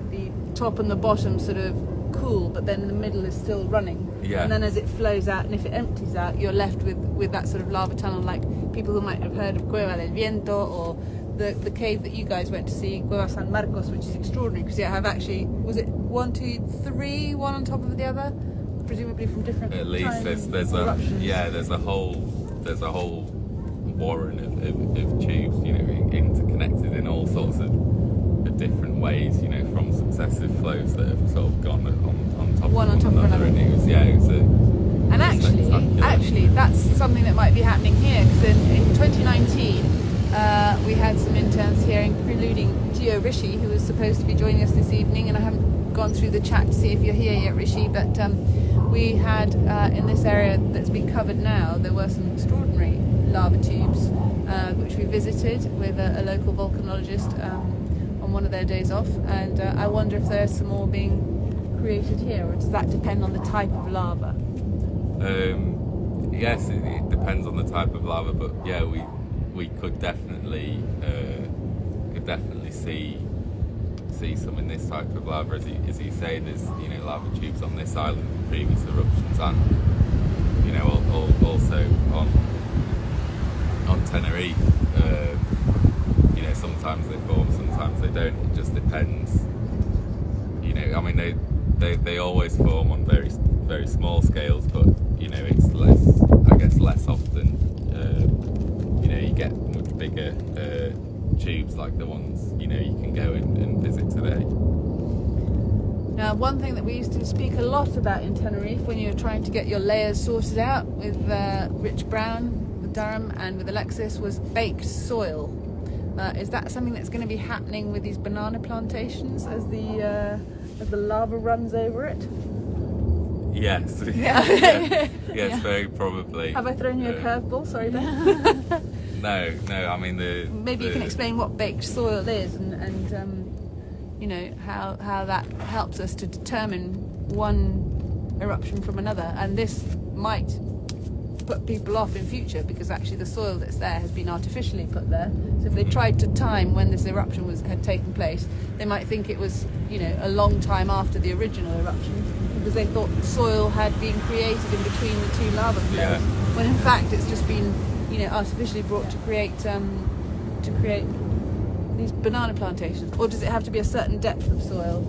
[SPEAKER 1] top and the bottom sort of cool, but then the middle is still running.
[SPEAKER 2] Yeah.
[SPEAKER 1] And then as it flows out, and if it empties out, you're left with that sort of lava tunnel, like people who might have heard of Cueva del Viento, or the cave that you guys went to see, Cueva San Marcos, which is extraordinary because you have actually, was it 1, 2, 3, one on top of the other, presumably from different.
[SPEAKER 2] At least there's a whole warren of tubes, you know, interconnected in all sorts of different ways, you know, from successive flows that have sort of gone on top
[SPEAKER 1] One
[SPEAKER 2] of
[SPEAKER 1] on top of
[SPEAKER 2] another.
[SPEAKER 1] another.
[SPEAKER 2] And it was
[SPEAKER 1] And actually, that's something that might be happening here, because in 2019, we had some interns here, including Geo Rishi, who was supposed to be joining us this evening, and I haven't gone through the chat to see if you're here yet, Rishi, but we had, in this area that's been covered now, there were some extraordinary lava tubes, which we visited with a local volcanologist on one of their days off, and I wonder if there's some more being created here, or does that depend on the type of lava?
[SPEAKER 2] Yes, it depends on the type of lava, but yeah, we could definitely see see some in this type of lava. As you say, there's lava tubes on this island from previous eruptions, and also on Tenerife. Sometimes they form, sometimes they don't. It just depends. I mean, they always form on very very small scales, but it's less often. You get much bigger tubes like the ones you can go and visit today.
[SPEAKER 1] Now, one thing that we used to speak a lot about in Tenerife when you were trying to get your layers sorted out with Rich Brown, with Durham, and with Alexis was baked soil. Is that something that's going to be happening with these banana plantations as the lava runs over it?
[SPEAKER 2] Yes.
[SPEAKER 1] Yeah.
[SPEAKER 2] Yes,
[SPEAKER 1] Yeah.
[SPEAKER 2] very probably.
[SPEAKER 1] Have I thrown you a curveball? Sorry, Ben.
[SPEAKER 2] No. I mean
[SPEAKER 1] Maybe you can explain what baked soil is and how that helps us to determine one eruption from another, and this might put people off in future because actually the soil that's there has been artificially put there. So if they tried to time when this eruption had taken place, they might think it was a long time after the original eruption because they thought the soil had been created in between the two lava flows.
[SPEAKER 2] Yeah.
[SPEAKER 1] When in fact it's just been artificially brought to create these banana plantations. Or does it have to be a certain depth of soil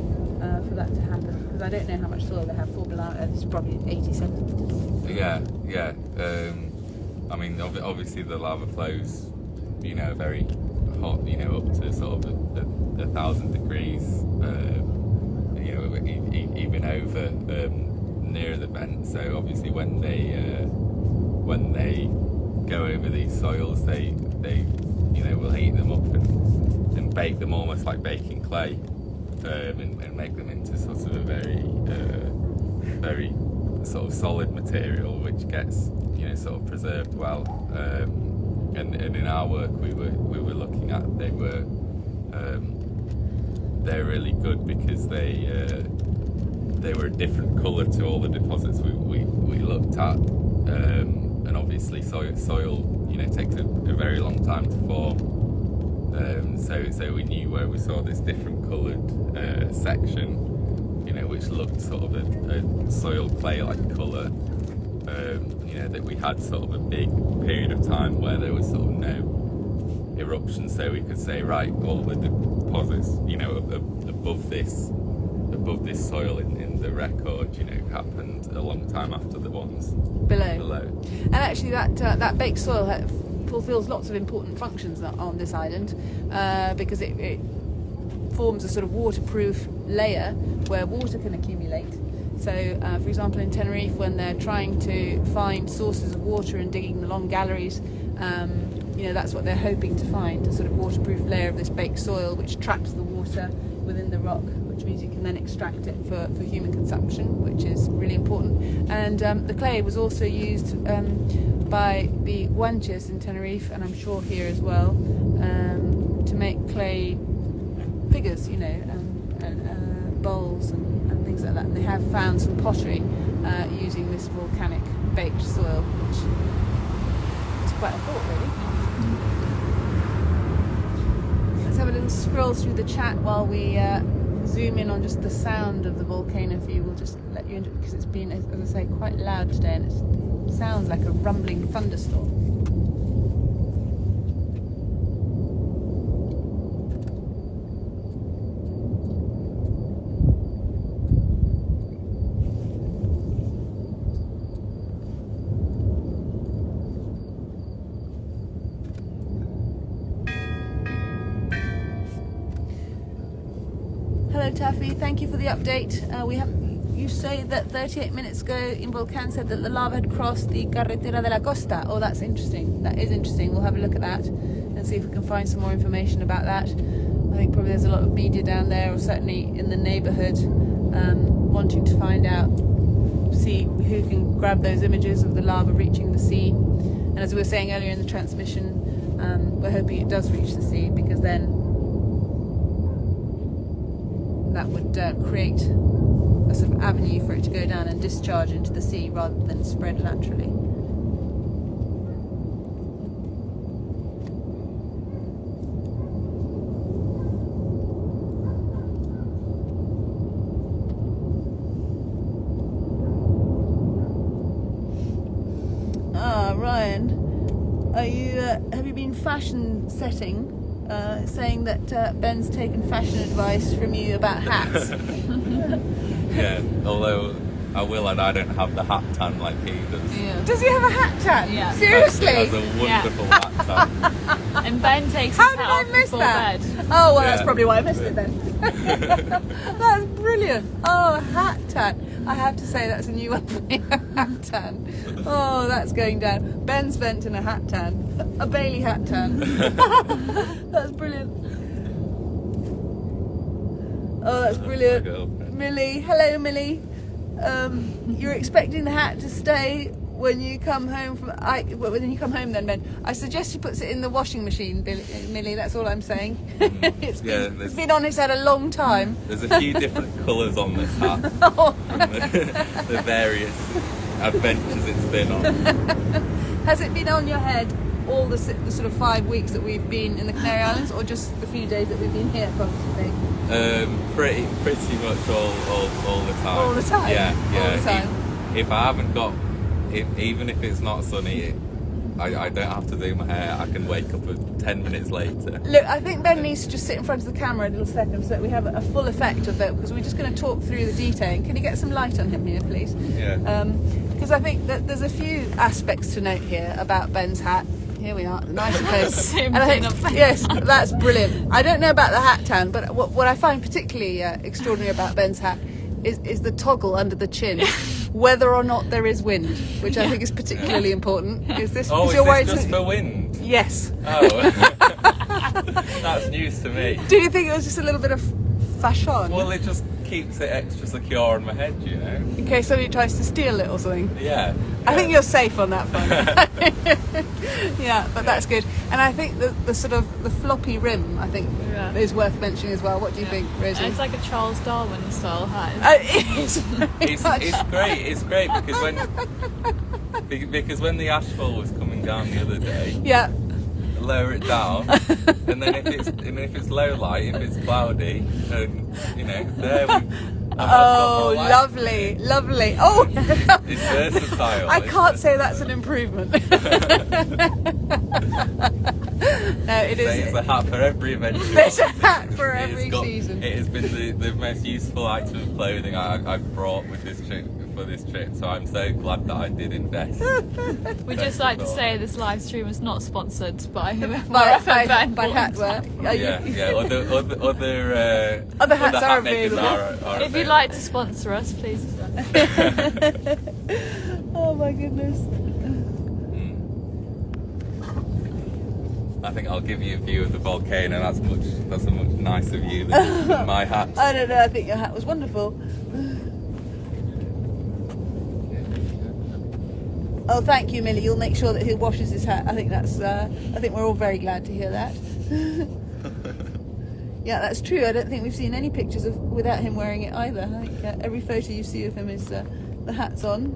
[SPEAKER 1] for that to happen? Because I don't know how much soil they have for banana. It's probably 80 centimeters.
[SPEAKER 2] Yeah. I mean, obviously the lava flows, very hot, up to sort of 1,000 degrees, even over near the vent. So obviously when they go over these soils, they will heat them up and bake them almost like baking clay, and make them into sort of a very sort of solid material which gets sort of preserved well. And in our work we were looking at, they're really good because they were a different colour to all the deposits we looked at, and obviously soil takes a very long time to form. So we knew where we saw this different coloured section, which looked sort of a soil clay-like colour. That we had sort of a big period of time where there was sort of no eruption, so we could say, right, all the deposits, above this soil in the record, happened a long time after the ones below.
[SPEAKER 1] And actually, that baked soil fulfills lots of important functions on this island because it forms a sort of waterproof layer where water can accumulate. So, for example, in Tenerife, when they're trying to find sources of water and digging the long galleries, that's what they're hoping to find, a sort of waterproof layer of this baked soil which traps the water within the rock, which means you can then extract it for human consumption, which is really important. And the clay was also used by the Guanches in Tenerife, and I'm sure here as well, to make clay figures, and bowls and things like that. And they have found some pottery using this volcanic baked soil, which is quite a thought, really. Let's have a little scroll through the chat while we zoom in on just the sound of the volcano for you. We'll just let you into it because it's been, as I say, quite loud today, and it sounds like a rumbling thunderstorm. Hello Taffy, thank you for the update. You say that 38 minutes ago in Volcan said that the lava had crossed the Carretera de la Costa. Oh, that's interesting. That is interesting. We'll have a look at that and see if we can find some more information about that. I think probably there's a lot of media down there, or certainly in the neighbourhood, wanting to find out, see who can grab those images of the lava reaching the sea. And as we were saying earlier in the transmission, we're hoping it does reach the sea, because then that would create a sort of avenue for it to go down and discharge into the sea rather than spread laterally. Are you? Have you been fashion setting? Saying that Ben's taken fashion advice from you about hats.
[SPEAKER 2] Yeah, although I will add I don't have the hat tan like he does.
[SPEAKER 3] Yeah.
[SPEAKER 1] Does he have a hat tan?
[SPEAKER 3] Yeah.
[SPEAKER 1] Seriously?
[SPEAKER 2] He has a wonderful hat tan.
[SPEAKER 3] And Ben takes
[SPEAKER 1] How
[SPEAKER 3] his
[SPEAKER 1] did
[SPEAKER 3] hat
[SPEAKER 1] I
[SPEAKER 3] off
[SPEAKER 1] miss
[SPEAKER 3] before
[SPEAKER 1] that?
[SPEAKER 3] bed.
[SPEAKER 1] Oh, well, that's
[SPEAKER 2] Yeah.
[SPEAKER 1] probably why I missed it then. That's brilliant. Oh, a hat tan. I have to say that's a new one for me, a hat tan. Oh, that's going down. Ben's vent in a hat tan. A Bailey hat tan. That's brilliant. Oh, that's brilliant.
[SPEAKER 2] My girlfriend.
[SPEAKER 1] Millie, hello Millie. You're expecting the hat to stay when you come home from. When you come home, then Ben. I suggest she puts it in the washing machine, Millie. That's all I'm saying. It's been on its head a long time.
[SPEAKER 2] There's a few different colours on this hat.
[SPEAKER 1] Oh.
[SPEAKER 2] From the various adventures it's been on.
[SPEAKER 1] Has it been on your head all the sort of 5 weeks that we've been in the Canary Islands, or just the few days that we've been here constantly?
[SPEAKER 2] Pretty much all the time.
[SPEAKER 1] All the time?
[SPEAKER 2] Yeah.
[SPEAKER 1] All the time.
[SPEAKER 2] If I haven't got, even if it's not sunny, I don't have to do my hair. I can wake up 10 minutes later.
[SPEAKER 1] Look, I think Ben needs to just sit in front of the camera a little second so that we have a full effect of it, because we're just going to talk through the detailing. Can you get some light on him here, please?
[SPEAKER 2] Yeah.
[SPEAKER 1] Because I think that there's a few aspects to note here about Ben's hat. Here we are, nice and close. And I think, yes, that's brilliant. I don't know about the hat tan, but what I find particularly extraordinary about Ben's hat is the toggle under the chin, whether or not there is wind, which I think is particularly important. Is this?
[SPEAKER 2] Oh,
[SPEAKER 1] is
[SPEAKER 2] is
[SPEAKER 1] your
[SPEAKER 2] this
[SPEAKER 1] worry
[SPEAKER 2] just
[SPEAKER 1] to-
[SPEAKER 2] for wind?
[SPEAKER 1] Yes.
[SPEAKER 2] Oh. That's news to me.
[SPEAKER 1] Do you think it was just a little bit of fashion?
[SPEAKER 2] Well, it just keeps it extra secure on my head, you know?
[SPEAKER 1] In case somebody tries to steal it or something.
[SPEAKER 2] Yeah.
[SPEAKER 1] I think you're safe on that front. Yeah, but that's good. And I think the sort of the floppy rim, I think,
[SPEAKER 3] Yeah.
[SPEAKER 1] is worth mentioning as well. What do you think, Rosie?
[SPEAKER 3] And it's like a Charles Darwin style hat.
[SPEAKER 1] It's very much.
[SPEAKER 2] It's great. It's great because when the ashfall was coming down the other day,
[SPEAKER 1] Yeah.
[SPEAKER 2] lower it down, and then if it's low light, if it's cloudy, and there we.
[SPEAKER 1] Oh, lovely, lovely. Oh,
[SPEAKER 2] It's versatile.
[SPEAKER 1] I can't say that's an improvement. No, it
[SPEAKER 2] It's
[SPEAKER 1] is.
[SPEAKER 2] a hat for every adventure.
[SPEAKER 1] There's a hat for
[SPEAKER 2] It has
[SPEAKER 1] every
[SPEAKER 2] got-
[SPEAKER 1] season.
[SPEAKER 2] It has been the most useful item of clothing I've brought with this trip for this trip, so I'm so glad that I did invest.
[SPEAKER 3] We'd just like to say this live stream is not sponsored by
[SPEAKER 1] By
[SPEAKER 3] FM
[SPEAKER 1] hatwear. Are you-
[SPEAKER 2] Yeah.
[SPEAKER 1] Other hats are
[SPEAKER 2] hat makers
[SPEAKER 1] available.
[SPEAKER 2] are
[SPEAKER 3] If you'd like to sponsor us, please.
[SPEAKER 1] Oh my goodness.
[SPEAKER 2] I think I'll give you a view of the volcano. That's a much nicer view than my hat.
[SPEAKER 1] I don't know. I think your hat was wonderful. Oh, thank you, Millie. You'll make sure that he washes his hat. I think that's. I think we're all very glad to hear that. Yeah, that's true. I don't think we've seen any pictures of without him wearing it either. I think every photo you see of him is the hat's on.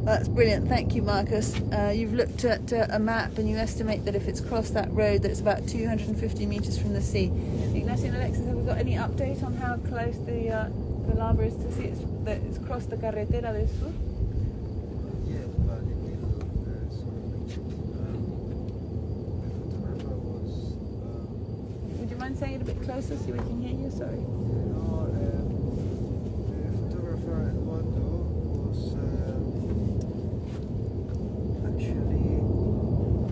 [SPEAKER 1] That's brilliant. Thank you, Marcus. You've looked at a map and you estimate that if it's crossed that road, that it's about 250 metres from the sea. Ignacio and Alexis, have we got any update on how close the lava is to sea? It's crossed the Carretera del Sur?
[SPEAKER 4] Yeah, but it will the photographer was
[SPEAKER 1] Would you mind saying it a bit closer so we can hear you? Sorry.
[SPEAKER 4] the photographer Eduardo was actually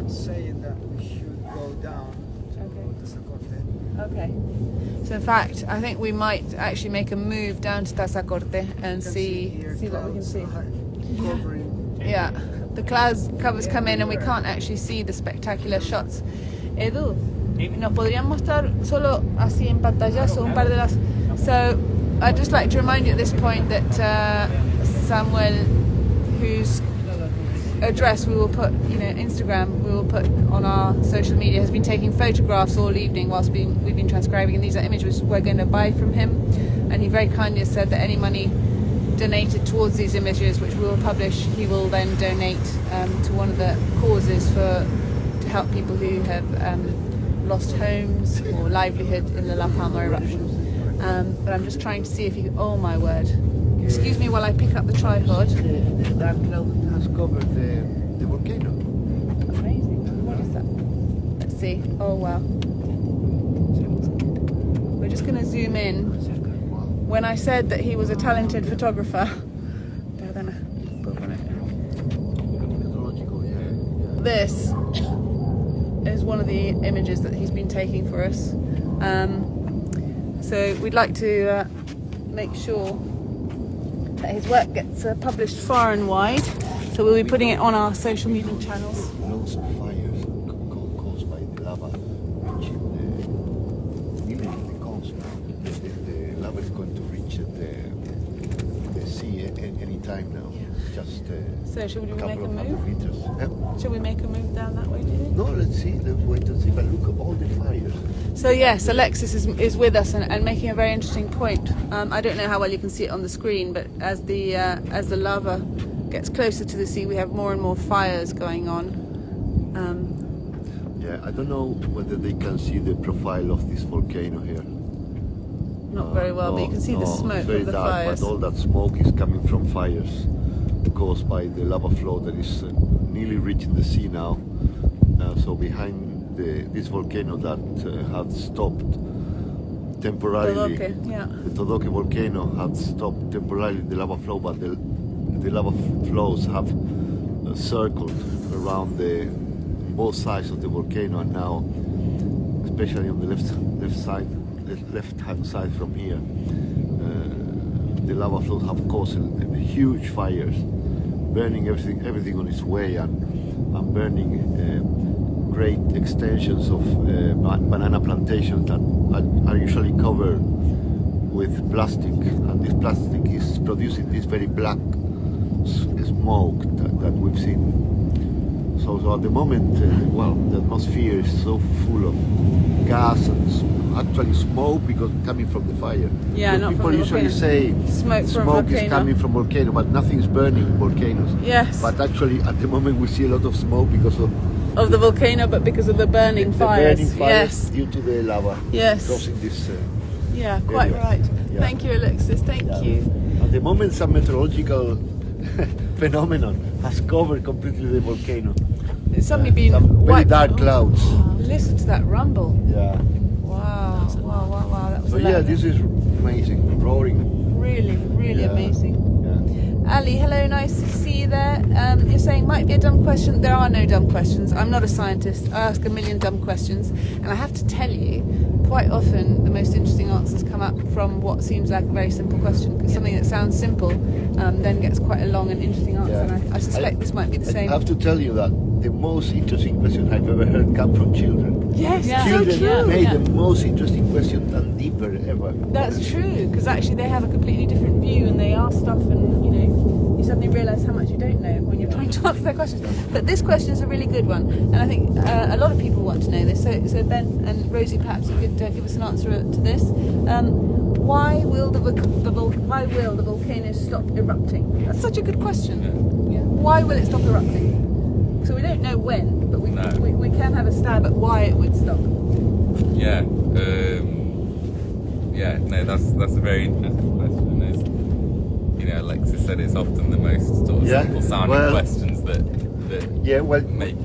[SPEAKER 4] saying that we should go down to Tazacorte.
[SPEAKER 1] Okay. So in fact, I think we might actually make a move down to Tazacorte and see what we can see.
[SPEAKER 4] Covering.
[SPEAKER 1] Yeah, the clouds covers come in and we can't actually see the spectacular shots. Edu, ¿nos podrían mostrar solo así en pantallazo un par de las? So I'd just like to remind you at this point that Samuel, whose address we will put, Instagram, we will put on our social media, has been taking photographs all evening whilst we've been transcribing, and these are images we're going to buy from him, and he very kindly has said that any money donated towards these images, which we will publish, he will then donate to one of the causes to help people who have lost homes or livelihood in the La Palma eruption. But I'm just trying to see if you, oh my word, Excuse me while I pick up the tripod.
[SPEAKER 5] That cloud has covered the volcano.
[SPEAKER 1] Amazing. What is that? Let's see. Oh wow. We're just going to zoom in. When I said that he was a talented photographer, this is one of the images that he's been taking for us. So we'd like to make sure that his work gets published far and wide. So we'll be putting it on our social media channels.
[SPEAKER 5] Lots of fires caused by the lava reaching even the coast now. The lava is going to reach the sea any time now. Just
[SPEAKER 1] So should we make a
[SPEAKER 5] couple of hundred
[SPEAKER 1] move?
[SPEAKER 5] meters. Yeah.
[SPEAKER 1] Should we make a move down that way, do you think?
[SPEAKER 5] No, let's see. Let's wait and see. But look at all the fires.
[SPEAKER 1] So yes, Alexis is with us and making a very interesting point. I don't know how well you can see it on the screen, but as the lava gets closer to the sea, we have more and more fires going on.
[SPEAKER 5] Yeah, I don't know whether they can see the profile of this volcano here.
[SPEAKER 1] Not very well, but you can see the smoke
[SPEAKER 5] it's very
[SPEAKER 1] of the
[SPEAKER 5] dark,
[SPEAKER 1] fires.
[SPEAKER 5] But all that smoke is coming from fires caused by the lava flow that is nearly reaching the sea now. So behind this volcano that had stopped temporarily, the Todoke volcano had stopped temporarily the lava flow, but the lava flows have circled around both sides of the volcano, and now, especially on the left-hand side from here, the lava flows have caused huge fires, burning everything on its way, and burning great extensions of banana plantations that are usually covered with plastic, and this plastic is producing this very black smoke that we've seen. So at the moment, the atmosphere is so full of gas and actually smoke because coming from the fire.
[SPEAKER 1] Yeah, not
[SPEAKER 5] people
[SPEAKER 1] from the
[SPEAKER 5] usually
[SPEAKER 1] volcano.
[SPEAKER 5] say
[SPEAKER 1] Smoke from
[SPEAKER 5] is
[SPEAKER 1] volcano.
[SPEAKER 5] coming from volcano, but nothing's burning volcanoes.
[SPEAKER 1] Yes.
[SPEAKER 5] But actually, at the moment, we see a lot of smoke because of
[SPEAKER 1] the volcano, but because of the burning
[SPEAKER 5] the
[SPEAKER 1] fires.
[SPEAKER 5] burning fires due to the lava crossing this.
[SPEAKER 1] Yeah, quite
[SPEAKER 5] area.
[SPEAKER 1] right.
[SPEAKER 5] Yeah.
[SPEAKER 1] Thank you, Alexis. Thank you.
[SPEAKER 5] At the moment, some meteorological phenomenon has covered completely the volcano.
[SPEAKER 1] It's suddenly been
[SPEAKER 5] some very
[SPEAKER 1] wiped.
[SPEAKER 5] dark clouds.
[SPEAKER 1] Listen to that rumble.
[SPEAKER 5] Yeah.
[SPEAKER 1] Wow, wow. That was
[SPEAKER 5] So yeah, this is amazing, roaring.
[SPEAKER 1] really
[SPEAKER 5] Yeah.
[SPEAKER 1] amazing.
[SPEAKER 5] Yeah.
[SPEAKER 1] Ali, hello, nice to see you there. You're saying might be a dumb question. There are no dumb questions. I'm not a scientist. I ask a million dumb questions, and I have to tell you, quite often the most interesting answers come up from what seems like a very simple question, because something that sounds simple then gets quite a long and interesting answer.
[SPEAKER 5] Yeah.
[SPEAKER 1] And I suspect this might be the same.
[SPEAKER 5] I have to tell you that the most interesting question I've ever heard come from children.
[SPEAKER 1] Yes,
[SPEAKER 3] Yeah.
[SPEAKER 1] so
[SPEAKER 5] Children
[SPEAKER 1] true.
[SPEAKER 5] made the most interesting questions and deeper ever.
[SPEAKER 1] That's true, because actually they have a completely different view and they ask stuff, and you suddenly realise how much you don't know when you're trying to answer their questions. But this question is a really good one, and I think a lot of people want to know this. So Ben and Rosie, perhaps you could give us an answer to this. Why will the volcano stop erupting? That's such a good question.
[SPEAKER 2] Yeah.
[SPEAKER 1] Why will it stop erupting? So we don't know when, but we can have a stab at why it would stop.
[SPEAKER 2] Yeah. No, that's a very interesting question. As Alexis said, it's often the most sort of simple sounding questions that make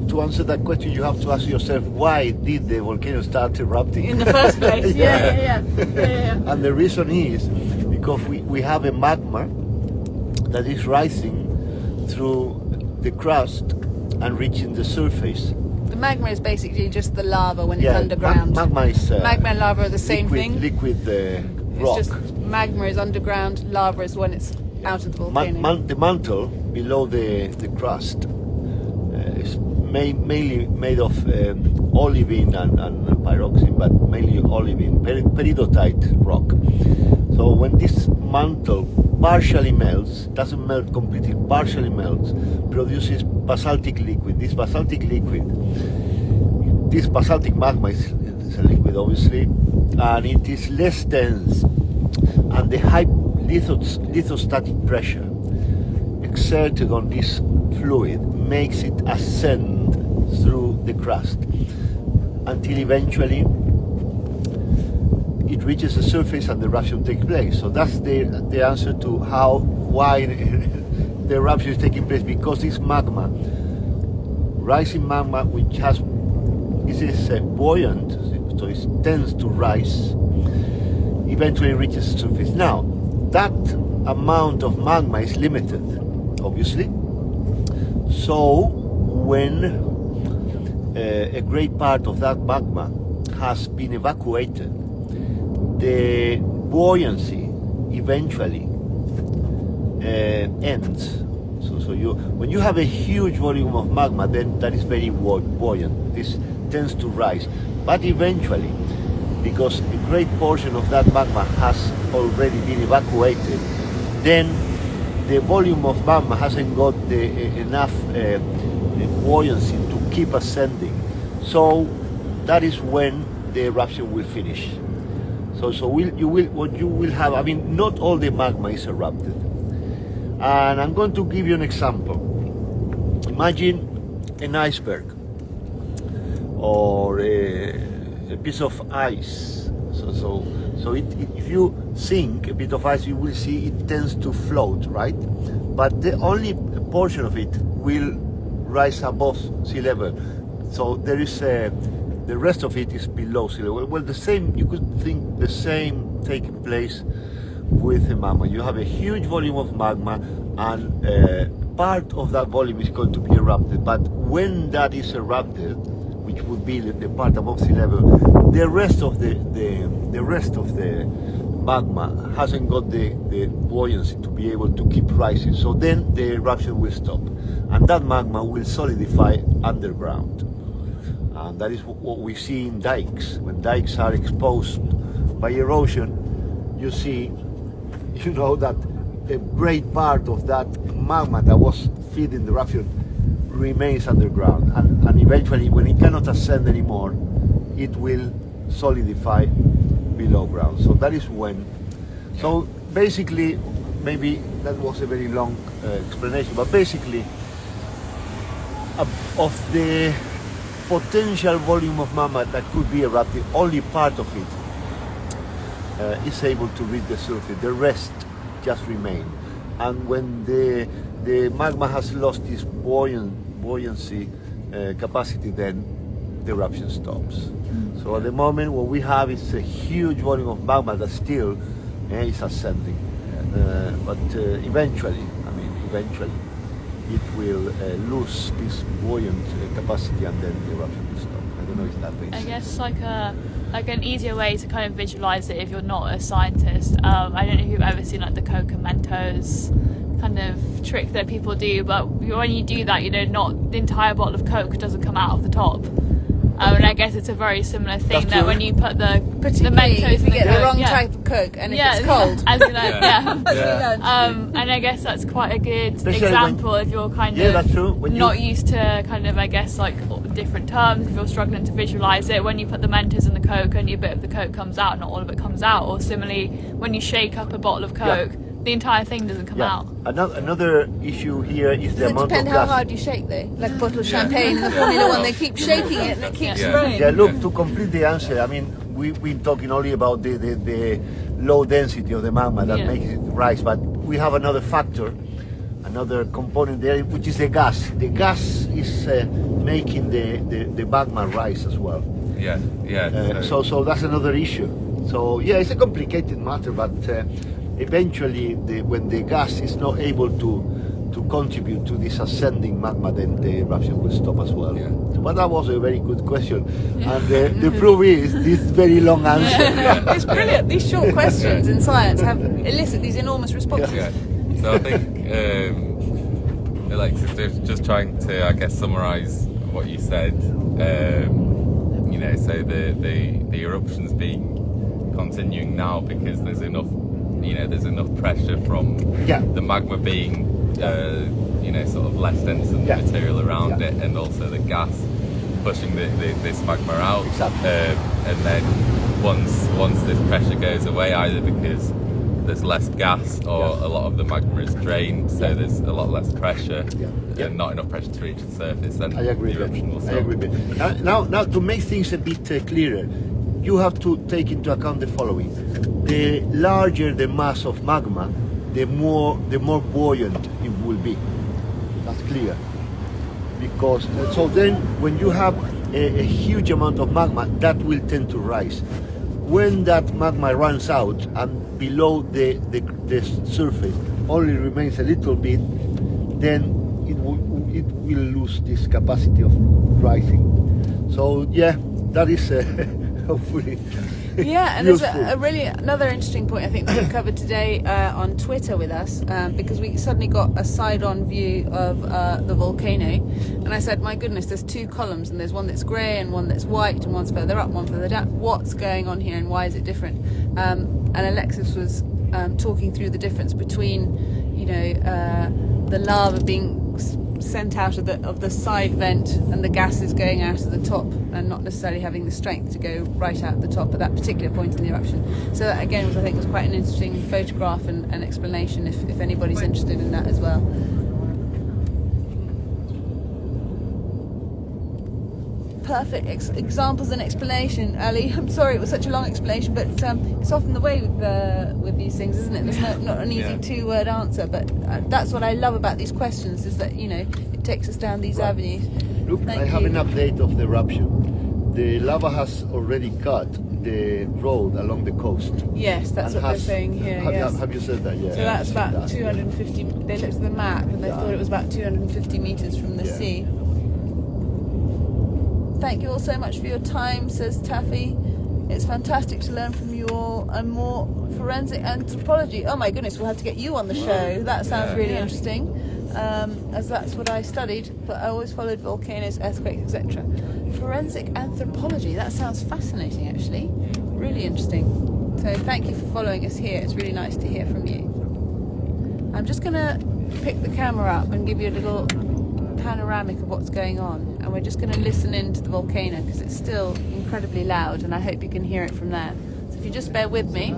[SPEAKER 5] to answer that question, you have to ask yourself, why did the volcano start erupting
[SPEAKER 1] in the first place? Yeah.
[SPEAKER 5] And the reason is because we have a magma that is rising through the crust and reaching the surface.
[SPEAKER 1] The magma is basically just the lava when it's underground.
[SPEAKER 5] Magma
[SPEAKER 1] and lava are the same thing.
[SPEAKER 5] Liquid rock.
[SPEAKER 1] It's just magma is underground, lava is when it's out of the volcano.
[SPEAKER 5] The mantle below the crust is mainly made of olivine and pyroxene, but mainly olivine, peridotite rock. So when this mantle partially melts, doesn't melt completely, partially melts, produces basaltic liquid. This basaltic magma is a liquid, obviously, and it is less dense, and the high lithostatic pressure exerted on this fluid makes it ascend through the crust until eventually it reaches the surface and the eruption takes place. So that's the answer to why the eruption is taking place, because it's magma, rising magma, which is buoyant, so it tends to rise, eventually reaches the surface. Now, that amount of magma is limited, obviously. So when a great part of that magma has been evacuated, the buoyancy eventually ends. So when you have a huge volume of magma, then that is very buoyant. This tends to rise, but eventually, because a great portion of that magma has already been evacuated, then the volume of magma hasn't got enough buoyancy to keep ascending. So that is when the eruption will finish. What you will have, I mean, not all the magma is erupted. And I'm going to give you an example. Imagine an iceberg or a piece of ice. If you sink a bit of ice, you will see it tends to float, right? But the only portion of it will rise above sea level. So there is the rest of it is below sea level. Well, the same, you could think the same taking place with the magma. You have a huge volume of magma, and part of that volume is going to be erupted. But when that is erupted, which would be the part above sea level, the rest of the magma hasn't got the buoyancy to be able to keep rising. So then the eruption will stop, and that magma will solidify underground. And that is what we see in dikes. When dikes are exposed by erosion, you see, that a great part of that magma that was feeding the eruption remains underground, and eventually, when it cannot ascend anymore, it will solidify below ground. So that is when. So basically, maybe that was a very long explanation, but basically, of the potential volume of magma that could be erupted, only part of it is able to reach the surface. The rest just remain. And when the magma has lost its buoyancy capacity, then the eruption stops. So at the moment, what we have is a huge volume of magma that still is ascending. But eventually, it will lose this buoyant capacity, and then the eruption will stop. I don't know if that makes sense.
[SPEAKER 3] I guess like an easier way to kind of visualize it if you're not a scientist. I don't know if you've ever seen like the Coke and Mentos kind of trick that people do, but when you do that, not the entire bottle of Coke doesn't come out of the top. And I guess it's a very similar thing that when you put the Mentos
[SPEAKER 1] if you get the wrong type of Coke and if it's cold.
[SPEAKER 3] As we learned, and I guess that's quite a good example if you're kind of
[SPEAKER 5] that's true.
[SPEAKER 3] not used to kind of, I guess, like different terms. If you're struggling to visualize it, when you put the Mentos in the Coke, only a bit of the Coke comes out, not all of it comes out. Or similarly, when you shake up a bottle of Coke, the entire thing doesn't come out.
[SPEAKER 5] Another issue here is the amount of gas.
[SPEAKER 1] It depends how hard you shake, though. Like a bottle of champagne in the Formula One, they keep shaking it and it keeps spraying.
[SPEAKER 5] Yeah, look, to complete the answer, I mean, we've been talking only about the low density of the magma that makes it rise, but we have another factor, another component there, which is the gas. The gas is making the magma rise as well. So that's another issue. So it's a complicated matter, but eventually, when the gas is not able to contribute to this ascending magma, then the eruption will stop as well. But that was a very good question, and the proof is this very long answer.
[SPEAKER 1] It's brilliant. These short questions in science elicit these enormous responses.
[SPEAKER 2] So I think, just trying to, I guess, summarise what you said. So the eruption's been continuing now because there's enough pressure from the magma being sort of less dense than the material around it, and also the gas pushing this magma out. And then once this pressure goes away, either because there's less gas or a lot of the magma is drained, so there's a lot less pressure and not enough pressure to reach the surface, then
[SPEAKER 5] I agree.
[SPEAKER 2] the eruption will stop.
[SPEAKER 5] I agree. Now to make things a bit clearer, you have to take into account the following: the larger the mass of magma, the more buoyant it will be. That's clear. Because so then, when you have a huge amount of magma, that will tend to rise. When that magma runs out and below the surface only remains a little bit, then it will lose this capacity of rising. So yeah, that is hopefully
[SPEAKER 1] Yeah, and
[SPEAKER 5] useful.
[SPEAKER 1] there's a really another interesting point I think that we covered today on Twitter with us, because we suddenly got a side-on view of the volcano, and I said, my goodness, there's two columns, and there's one that's grey and one that's white, and one's further up, one further down. What's going on here, and why is it different? And Alexis was talking through the difference between, you know, the lava being sent out of the side vent and the gases going out of the top, and not necessarily having the strength to go right out the top at that particular point in the eruption. So that again was, I think, was quite an interesting photograph and explanation if anybody's interested in that as well. Perfect examples and explanation, Ali. I'm sorry it was such a long explanation, but it's often the way with these things, isn't it? There's not an easy two-word answer, but that's what I love about these questions, is that, you know, it takes us down these avenues.
[SPEAKER 5] Look, I have an update of the eruption. The lava has already cut the road along the coast.
[SPEAKER 1] Yes, that's what they're saying here. Yes.
[SPEAKER 5] Have you said that? Yeah.
[SPEAKER 1] So that's about 250. They looked at the map and they thought it was about 250 meters from the sea. Thank you all so much for your time, says Taffy. It's fantastic to learn from you all and more forensic anthropology. Oh my goodness, we'll have to get you on the show. That sounds really interesting, as that's what I studied, but I always followed volcanoes, earthquakes, etc. Forensic anthropology, that sounds fascinating actually. Really interesting. So thank you for following us here. It's really nice to hear from you. I'm just going to pick the camera up and give you a little panoramic of what's going on, and we're just going to listen into the volcano because it's still incredibly loud, and I hope you can hear it from there. So if you just bear with me.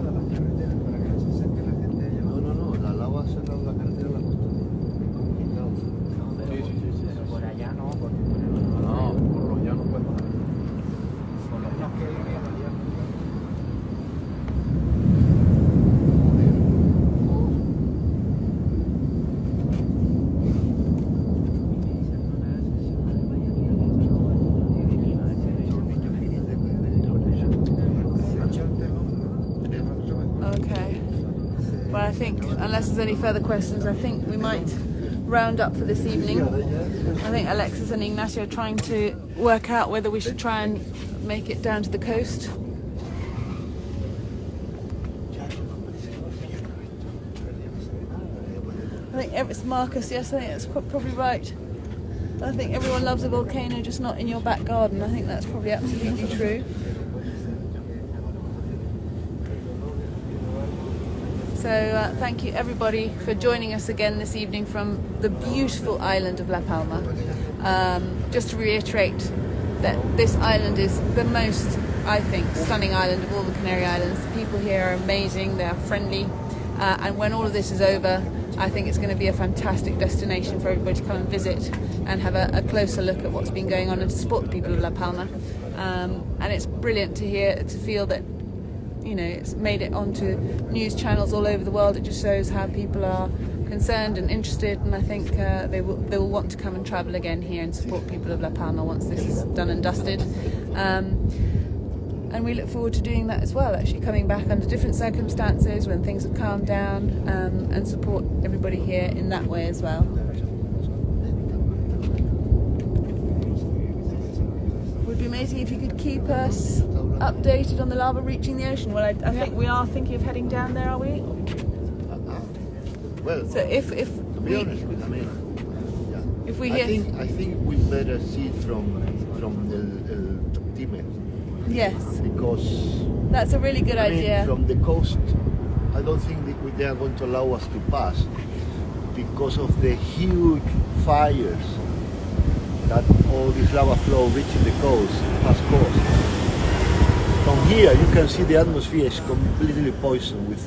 [SPEAKER 1] I think, unless there's any further questions, I think we might round up for this evening. I think Alexis and Ignacio are trying to work out whether we should try and make it down to the coast. I think it's Marcus, yes, I think that's probably right. I think everyone loves a volcano, just not in your back garden. I think that's probably absolutely true. So thank you everybody for joining us again this evening from the beautiful island of La Palma. Just to reiterate that this island is the most, I think, stunning island of all the Canary Islands. The people here are amazing, they are friendly, and when all of this is over, I think it's going to be a fantastic destination for everybody to come and visit and have a closer look at what's been going on and to support the people of La Palma. And it's brilliant to feel that, you know, it's made it onto news channels all over the world. It just shows how people are concerned and interested, and I think they will want to come and travel again here and support people of La Palma once this is done and dusted. And we look forward to doing that as well, actually coming back under different circumstances when things have calmed down, and support everybody here in that way as well. It would be amazing if you could keep us updated on the lava reaching the ocean. Well, I think we are thinking of heading down there, are we?
[SPEAKER 5] Well,
[SPEAKER 1] so if
[SPEAKER 5] to be honest, I mean, yeah.
[SPEAKER 1] If we hear,
[SPEAKER 5] I think we better see it from the Time.
[SPEAKER 1] Yes.
[SPEAKER 5] Because
[SPEAKER 1] that's a really good idea.
[SPEAKER 5] From the coast, I don't think they are going to allow us to pass because of the huge fires that all this lava flow reaching the coast has caused. From here, you can see the atmosphere is completely poisoned with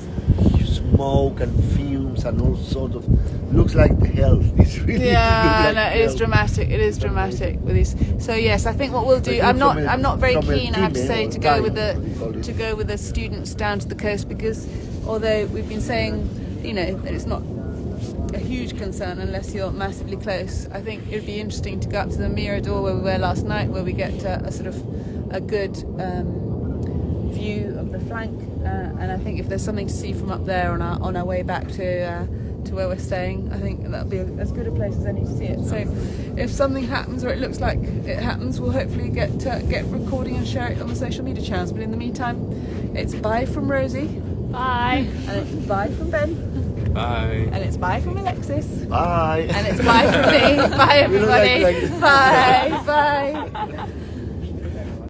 [SPEAKER 5] smoke and fumes lamps and all sort of. Looks like hell. It's really
[SPEAKER 1] Yeah,
[SPEAKER 5] look like
[SPEAKER 1] no, it is
[SPEAKER 5] hell.
[SPEAKER 1] dramatic. It is dramatic with these. So yes, I think what we'll do. I'm not very keen. I have to say to go with the students down to the coast, because although we've been saying, you know, that it's not a huge concern unless you're massively close. I think it would be interesting to go up to the Mirador where we were last night, where we get a sort of a good view of the flank, and I think if there's something to see from up there on our way back to where we're staying, I think that'll be as good a place as any to see it. So if something happens, or it looks like it happens, we'll hopefully get recording and share it on the social media channels. But in the meantime, it's bye from Rosie.
[SPEAKER 3] Bye.
[SPEAKER 1] And it's bye from Ben.
[SPEAKER 2] Bye.
[SPEAKER 1] And it's bye from Alexis.
[SPEAKER 5] Bye.
[SPEAKER 1] And it's bye from me. Bye everybody.
[SPEAKER 5] like-
[SPEAKER 1] Bye. Bye.